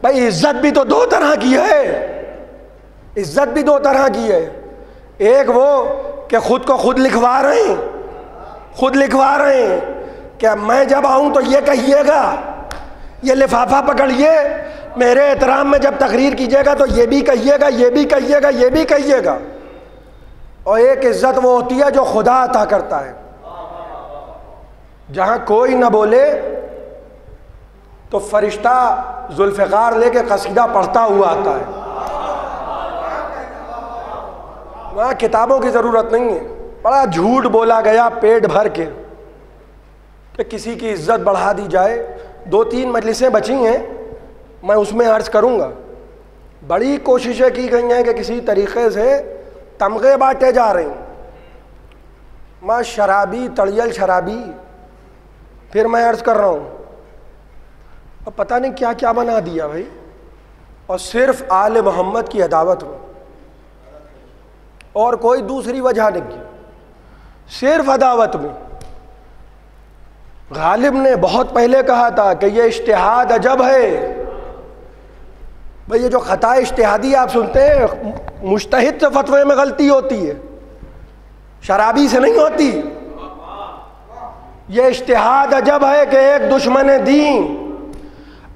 भाई इज्जत भी तो दो तरह की है, इज्जत भी दो तरह की है। एक वो कि खुद को खुद लिखवा रहे हैं, कि मैं जब आऊँ तो ये कहिएगा, ये लिफाफा पकड़िए, मेरे एहतराम में जब तकरीर कीजिएगा तो ये भी कहिएगा, ये भी कहिएगा, ये भी कहिएगा। और एक इज्जत वो होती है जो खुदा अता करता है, जहाँ कोई न बोले तो फरिश्ता जुल्फ़िकार लेके कसीदा पढ़ता हुआ आता है। वहाँ किताबों की ज़रूरत नहीं है। बड़ा झूठ बोला गया पेट भर के कि किसी की इज्जत बढ़ा दी जाए। 2-3 मजलिसें बची हैं, मैं उसमें अर्ज़ करूँगा। बड़ी कोशिशें की गई हैं कि किसी तरीक़े से तमगे बांटे जा रहे हैं। मैं शराबी तड़ियल शराबी, फिर मैं अर्ज़ कर रहा हूँ, अब पता नहीं क्या क्या बना दिया भाई। और सिर्फ आले मोहम्मद की अदावत हो, और कोई दूसरी वजह नहीं की, सिर्फ अदावत में। गालिब ने बहुत पहले कहा था कि ये इज्तिहाद अजब है। भाई ये जो खता इज्तिहादी आप सुनते हैं, मुज्तहिद से फतवे में गलती होती है, शराबी से नहीं होती। ये इज्तिहाद अजब है कि एक दुश्मन दीन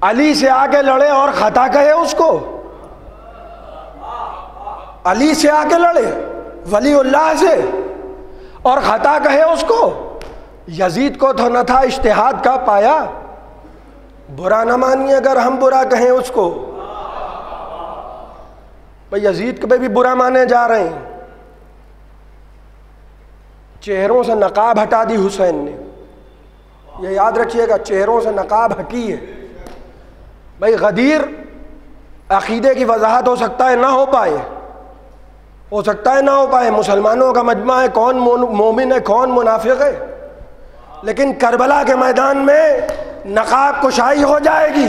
अली से आके लड़े और खता कहे उसको। अली से आके लड़े वलीउल्लाह से और खता कहे उसको। यजीद को तो न था इज्तिहाद का पाया। बुरा न मानिए अगर हम बुरा कहें उसको। भाई यजीद पे भी बुरा माने जा रहे हैं। चेहरों से नकाब हटा दी हुसैन ने, ये याद रखिएगा, चेहरों से नकाब हटी है। भाई गदीर अकीदे की वजाहत हो सकता है ना हो पाए, हो सकता है ना हो पाए, मुसलमानों का मजमा है, कौन मोमिन है कौन मुनाफिक है, लेकिन करबला के मैदान में नकाब कुशाई हो जाएगी।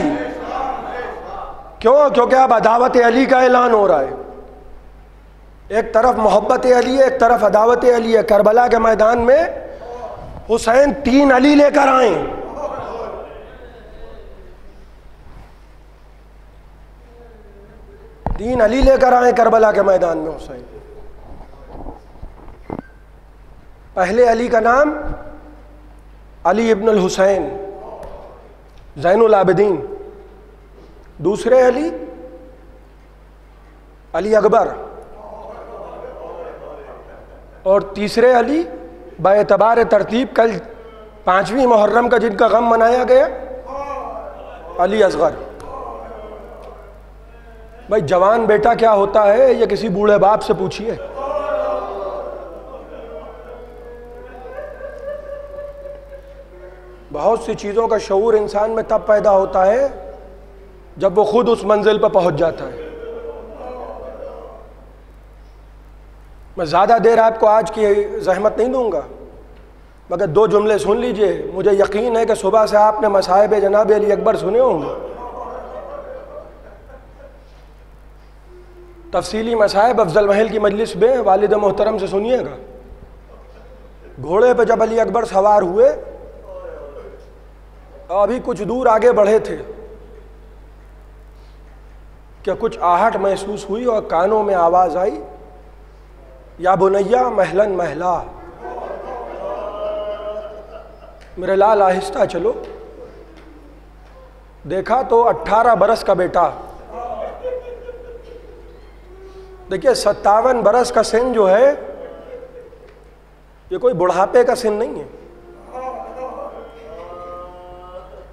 क्यों? क्योंकि अब अदावत अली का ऐलान हो रहा है। एक तरफ मोहब्बत अली है, एक तरफ अदावत अली है। करबला के मैदान में हुसैन 3 अली लेकर आए। 3 अली लेकर आए करबला के मैदान में हुसैन। पहले अली का नाम अली इब्न अल हुसैन ज़ैनुल आबिदीन, दूसरे अली अली अकबर, और तीसरे अली बाएतबार तरतीब कल 5वीं मुहर्रम का जिनका गम मनाया गया, अली असगर। भाई जवान बेटा क्या होता है ये किसी बूढ़े बाप से पूछिए। बहुत सी चीज़ों का शऊर इंसान में तब पैदा होता है जब वो खुद उस मंजिल पर पहुंच जाता है। मैं ज़्यादा देर आपको आज की ज़हमत नहीं दूंगा, मगर 2 जुमले सुन लीजिए। मुझे यकीन है कि सुबह से आपने मसाहिब जनाब अली अकबर सुने होंगे। तफसीली मसाहिब अफजल महल की मजलिस में वालिद मोहतरम से सुनिएगा। घोड़े पे जब अली अकबर सवार हुए, अभी कुछ दूर आगे बढ़े थे कि कुछ आहट महसूस हुई और कानों में आवाज़ आई, या बुनैया महलन महला, मेरे लाल आहिस्ता चलो। देखा तो 18 बरस का बेटा। देखिए 57 बरस का सिन जो है ये कोई बुढ़ापे का सिन नहीं है,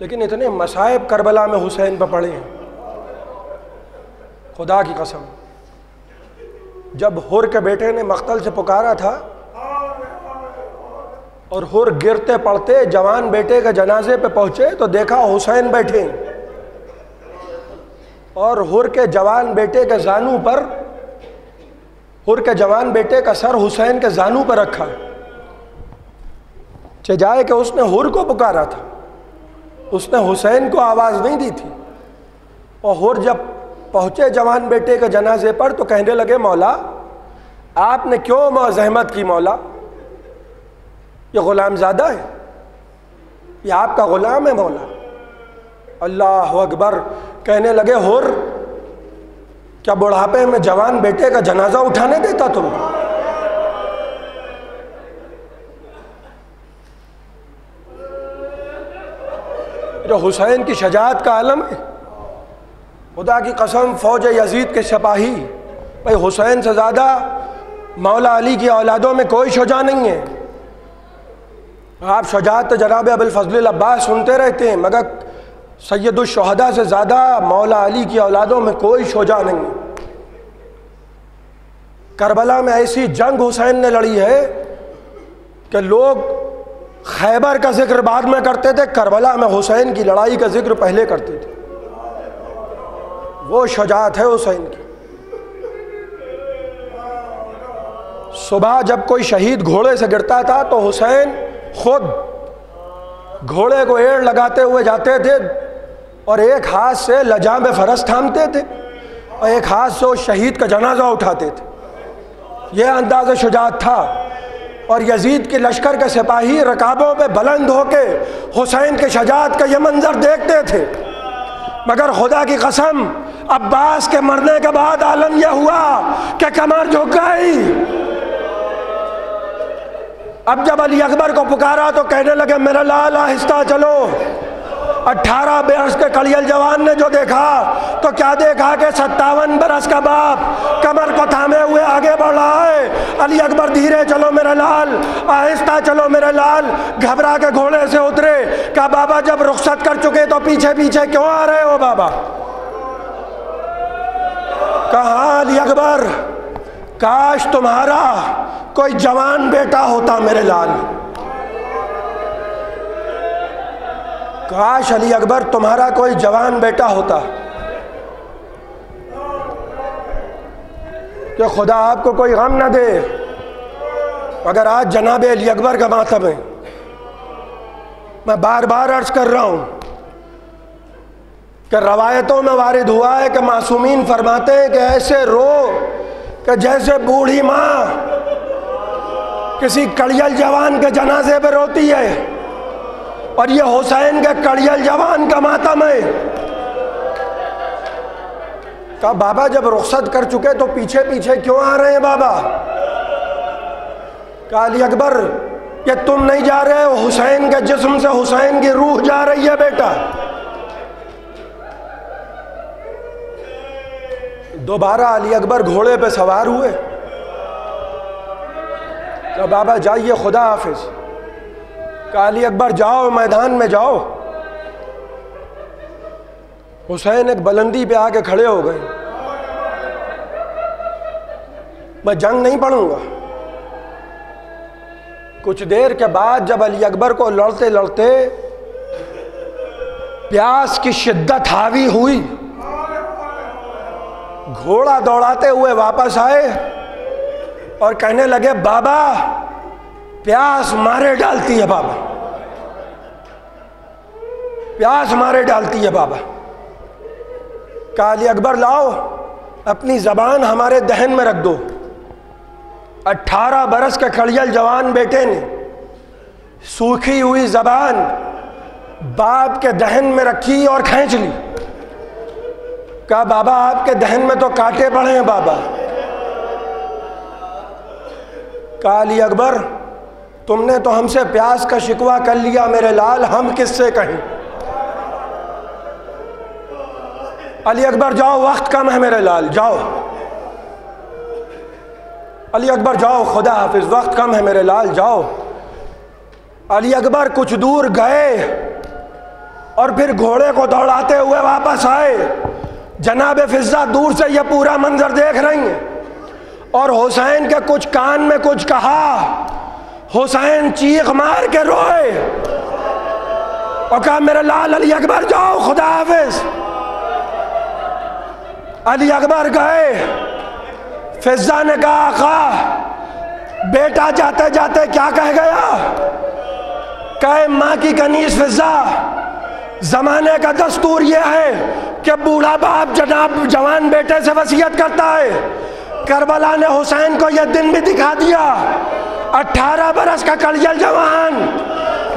लेकिन इतने मसाइब करबला में हुसैन पर पड़े हैं, खुदा की कसम। जब हुर के बेटे ने मख्तल से पुकारा था और हुर गिरते पड़ते जवान बेटे के जनाजे पे पहुंचे तो देखा हुसैन बैठे और हुर के जवान बेटे के जानू पर, हुर के जवान बेटे का सर हुसैन के जानू पर रखा। जाए कि उसने हुर को पुकारा था, उसने हुसैन को आवाज़ नहीं दी थी। और हुर जब पहुँचे जवान बेटे के जनाजे पर तो कहने लगे, मौला आपने क्यों ज़हमत की मौला, ये ग़ुलाम ज़ादा है, ये आपका ग़ुलाम है मौला। अल्लाह अकबर। कहने लगे, हुर क्या बुढ़ापे में जवान बेटे का जनाजा उठाने देता तुम? जो हुसैन की शजाअत का आलम है, खुदा की कसम फौज यजीद के सिपाही, भाई हुसैन से ज़्यादा मौला अली की औलादों में कोई शुजा नहीं है। आप शुजाअत तो जनाब अबुल फजल अब्बास सुनते रहते हैं, मगर सैयदुश्शुहदा से ज़्यादा मौला अली की औलादों में कोई शुजा नहीं है। करबला में ऐसी जंग हुसैन ने लड़ी है कि लोग खैबर का जिक्र बाद में करते थे, करबला में हुसैन की लड़ाई का जिक्र पहले करते थे। वो शुजाअत है हुसैन की। सुबह जब कोई शहीद घोड़े से गिरता था तो हुसैन खुद घोड़े को एड़ लगाते हुए जाते थे और एक हाथ से लजाम फरस थामते थे और एक हाथ से उस शहीद का जनाजा उठाते थे। यह अंदाज़ शुजाअत था। और यजीद के लश्कर के सिपाही रकाबों पे बुलंद होके हुसैन के शजाअत का यह मंजर देखते थे। मगर खुदा की कसम, अब्बास के मरने के बाद आलम यह हुआ कि कमर झुक गई। अब जब अली अकबर को पुकारा तो कहने लगे मेरा लाल आहिस्ता चलो। 18 बरस के कड़ियल जवान ने जो देखा तो क्या देखा कि 57 बरस का बाप कमर को थामे हुए आगे बढ़ रहा है। अली अकबर धीरे चलो मेरा लाल, आहिस्ता चलो मेरा लाल। घबरा के घोड़े से उतरे। कहा बाबा जब रुखसत कर चुके तो पीछे पीछे क्यों आ रहे हो बाबा? कहा अली अकबर, काश तुम्हारा कोई जवान बेटा होता मेरे लाल। काश अली अकबर तुम्हारा कोई जवान बेटा होता कि खुदा आपको कोई गम न दे। मगर आज जनाब अली अकबर का मातम है। मैं बार बार अर्ज कर रहा हूं कि रवायतों में वारिद हुआ है कि मासूमीन फरमाते हैं कि ऐसे रो कि जैसे बूढ़ी माँ किसी कड़ियल जवान के जनाजे पर रोती है। और ये हुसैन के कड़ियल जवान का मातम है। कहा बाबा जब रुखसत कर चुके तो पीछे पीछे क्यों आ रहे हैं बाबा? कहा अली अकबर ये तुम नहीं जा रहे हो, हुसैन के जिस्म से हुसैन की रूह जा रही है बेटा। दोबारा अली अकबर घोड़े पे सवार हुए। कहा बाबा जाइए खुदा हाफिज। कहा अली अकबर जाओ मैदान में जाओ। हुसैन एक बुलंदी पे आके खड़े हो गए। मैं जंग नहीं पढ़ूंगा। कुछ देर के बाद जब अली अकबर को लड़ते लड़ते प्यास की शिद्दत हावी हुई, घोड़ा दौड़ाते हुए वापस आए और कहने लगे बाबा प्यास मारे डालती है बाबा, प्यास मारे डालती है बाबा। कहा अली अकबर लाओ अपनी जबान हमारे दहन में रख दो। 18 बरस के खड़ियल जवान बेटे ने सूखी हुई जबान बाप के दहन में रखी और खींच ली। कहा बाबा आपके दहन में तो कांटे पड़े हैं बाबा। कहा अली अकबर तुमने तो हमसे प्यास का शिकवा कर लिया मेरे लाल, हम किससे कहें? अली अकबर जाओ वक्त कम है मेरे लाल, जाओ। अली अकबर जाओ खुदा हाफिज, वक्त कम है मेरे लाल, जाओ। अली अकबर कुछ दूर गए और फिर घोड़े को दौड़ाते हुए वापस आए। जनाब फिजा दूर से यह पूरा मंजर देख रही हैं और हुसैन के कुछ कान में कुछ कहा। हुसैन चीख मार के रोए और कहा मेरे लाल अली अकबर जाओ खुदा हाफिज। अली अकबर गए। फिजा ने कहा आका बेटा जाते जाते क्या कह गया? कहे माँ की कनीज फिजा, जमाने का दस्तूर यह है कि बूढ़ा बाप जनाब जवान बेटे से वसीयत करता है। करबला ने हुसैन को यह दिन भी दिखा दिया। 18 बरस का कड़ियल जवान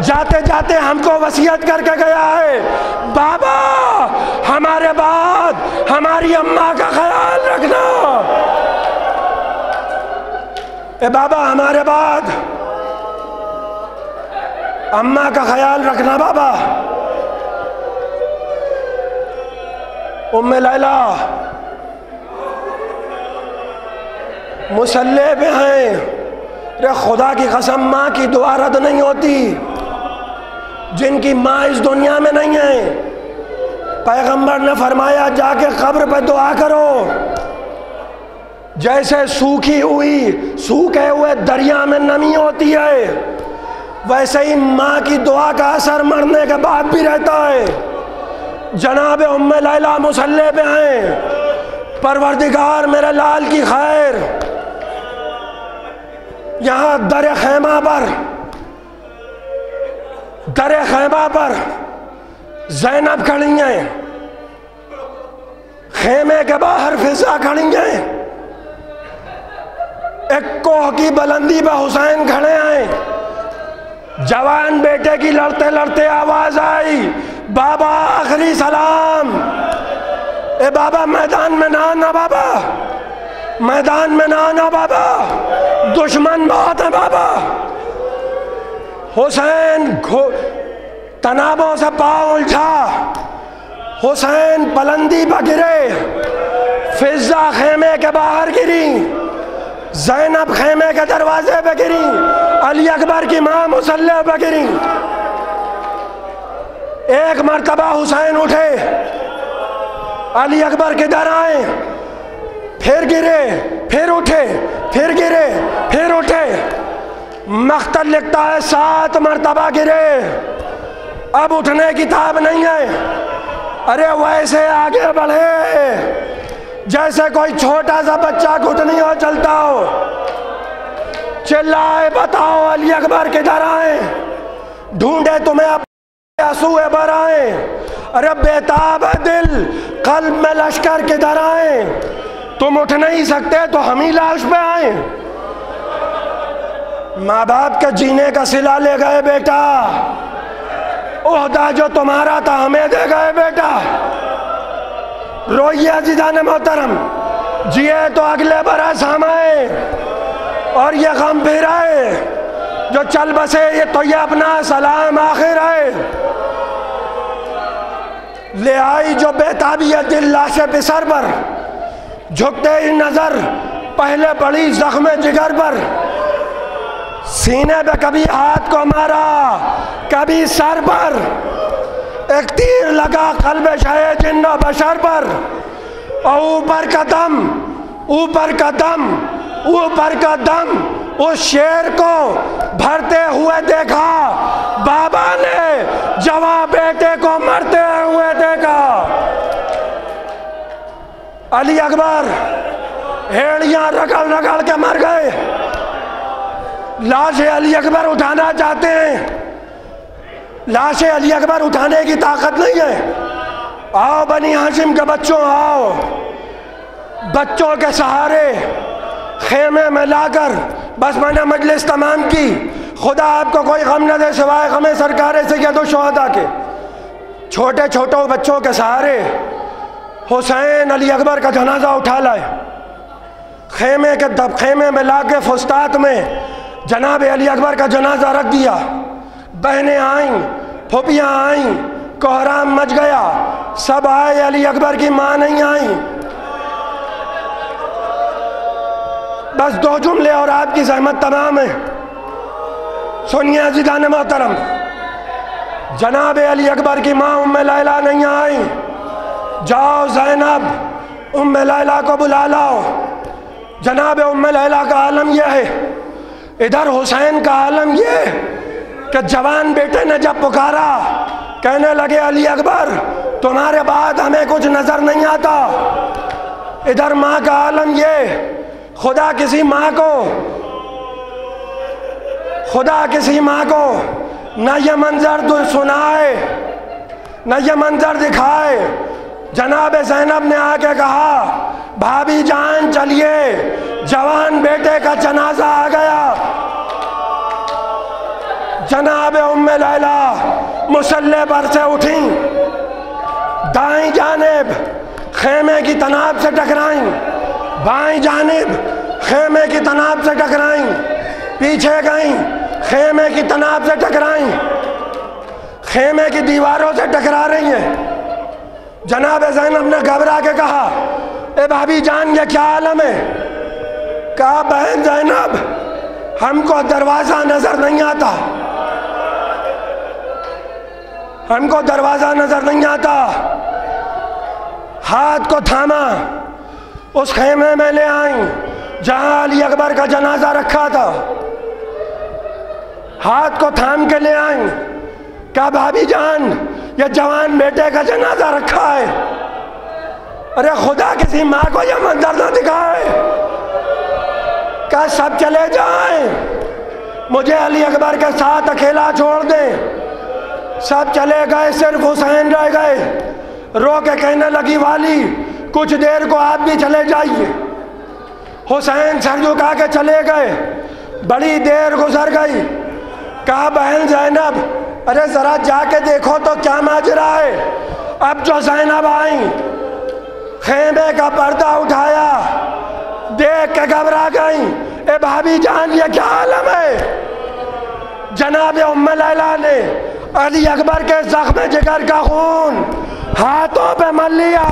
जाते जाते हमको वसीयत करके गया है, बाबा हमारे बाद हमारी अम्मा का ख्याल रखना। ए बाबा हमारे बाद अम्मा का ख्याल रखना बाबा। उम्मे लैला मुसल्ले पे हैं। रे खुदा की कसम माँ की दुआ रद्द नहीं होती। जिनकी माँ इस दुनिया में नहीं है पैगंबर ने फरमाया जाके कब्र पे दुआ करो। जैसे सूखे हुए दरिया में नमी होती है, वैसे ही माँ की दुआ का असर मरने के बाद भी रहता है। जनाब उम्मे लैला मुसल्ले पे हैं, परवरदिगार मेरे लाल की खैर। यहाँ दर खैमा पर ज़ैनब खड़ी हैं, खेमे के बाहर फिजा खड़ी हैं, एक कोह की बुलंदी पर हुसैन खड़े हैं। जवान बेटे की लड़ते लड़ते आवाज आई, बाबा आखिरी सलाम। ए बाबा मैदान में ना आना, बाबा मैदान में ना आना, बाबा दुश्मन बहुत है बाबा। हुसैन तनाबों से पाँव उलझा, हुसैन बुलंदी पर गिरे, फिजा खेमे के बाहर गिरी, ज़ैनब खेमे के दरवाजे पे गिरी, अली अकबर की माँ मुसल्ले पे गिरी। एक मर्तबा हुसैन उठे, अली अकबर किधर आए, फिर गिरे, फिर उठे, फिर गिरे, फिर उठे। मख्तर लिखता है 7 मर्तबा गिरे, अब उठने की ताब नहीं है। अरे वैसे आगे बढ़े जैसे कोई छोटा सा बच्चा घुटनी हो चलता हो। चिल्लाए बताओ अली अकबर किधर आए, ढूंढे तुम्हें अपने आंसुए भर आए। अरे बेताब है दिल, कल्ब में लश्कर किधर आए, तुम उठ नहीं सकते तो हम ही लाश पे आए। माँ बाप के जीने का सिला ले गए बेटा, ओहदा जो तुम्हारा था हमें दे गए बेटा। रोइए अजीज़ान मोहतरम, जिए तो अगले बरस हम आए और ये गम फिर आए जो चल बसे, ये तो ये अपना सलाम आखिर है। ले आई जो बेताबियत दिल लाशे बिसर पर, झुकते ही नजर पहले पड़ी जख्म जिगर पर। सीने पे कभी हाथ को मारा, कभी सर पर, एक तीर लगा कल्ब शाह जिन्नो बशर पर। और ऊपर कदम, ऊपर कदम, ऊपर कदम उस शेर को भरते हुए देखा, बाबा ने जवां बेटे को मरते हुए देखा। अली अकबर हेड़ियां रगड़ रगड़ के मर गए। लाश अली अकबर उठाना चाहते हैं, लाश अली अकबर उठाने की ताकत नहीं है। आओ बनी हाशिम के बच्चों, आओ बच्चों के सहारे खेमे में लाकर बस मैंने मजलिस तमाम की। खुदा आपको कोई गम न दे सिवाय गमे सरकार सैयद शुहदा के। छोटे छोटे बच्चों के सहारे हुसैन अली अकबर का जनाजा उठा लाए, खेमे में ला के फुस्तात में जनाब अली अकबर का जनाजा रख दिया। बहनें आईं, फुफियाँ आईं, कोहराम मच गया, सब आए, अली अकबर की माँ नहीं आई। बस 2 जुमले और आपकी जहमत तमाम है। सुनिए अज़ीज़ान मोहतरम, जनाब अली अकबर की माँ उम्मे लैला नहीं आई। जाओ ज़ैनब उम्मे लैला को बुला लाओ। जनाब उम्मे लैला का आलम यह है, इधर हुसैन का आलम ये कि जवान बेटे ने जब पुकारा, कहने लगे अली अकबर तुम्हारे बाद हमें कुछ नजर नहीं आता। इधर माँ का आलम ये, खुदा किसी माँ को न ये मंजर सुनाए न ये मंजर दिखाए। जनाब ज़ैनब ने आके कहा, भाभी जान चलिए, जवान बेटे का जनाजा आ गया। जनाब उम्मे लैला मुसल्ले पर से उठी, दाईं जानिब खेमे की तनाब से टकराई, बाईं जानिब खेमे की तनाब से टकराई, पीछे गई खेमे की तनाब से टकराई, खेमे की दीवारों से टकरा रही हैं। जनाब ज़ैनब ने घबरा के कहा, ए भाभी जान ये क्या आलम है? कहा बहन ज़ैनब हमको दरवाज़ा नज़र नहीं आता, हमको दरवाज़ा नज़र नहीं आता। हाथ को थामा, उस खेमे में ले आई जहां अली अकबर का जनाजा रखा था। हाथ को थाम के ले आई, कहा भाभी जान ये जवान बेटे का जनाजा रखा है। अरे खुदा किसी माँ को यह मंजर ना दिखाए। कहा सब चले जाएं, मुझे अली अकबर के साथ अकेला छोड़ दें। सब चले गए, सिर्फ हुसैन रह गए। रो के कहने लगी वाली कुछ देर को आप भी चले जाइए। हुसैन सर झुका के चले गए। बड़ी देर गुजर गई। कहा बहन जैनब, अरे जरा जाके देखो तो क्या माजरा है। अब जो जैनब आई, खेमे का पर्दा उठाया, देख के घबरा गई। ए भाभी जान ये क्या आलम है। जनाब उम्मे लैला ने अली अकबर के जख्म जिगर का खून हाथों पे मल लिया।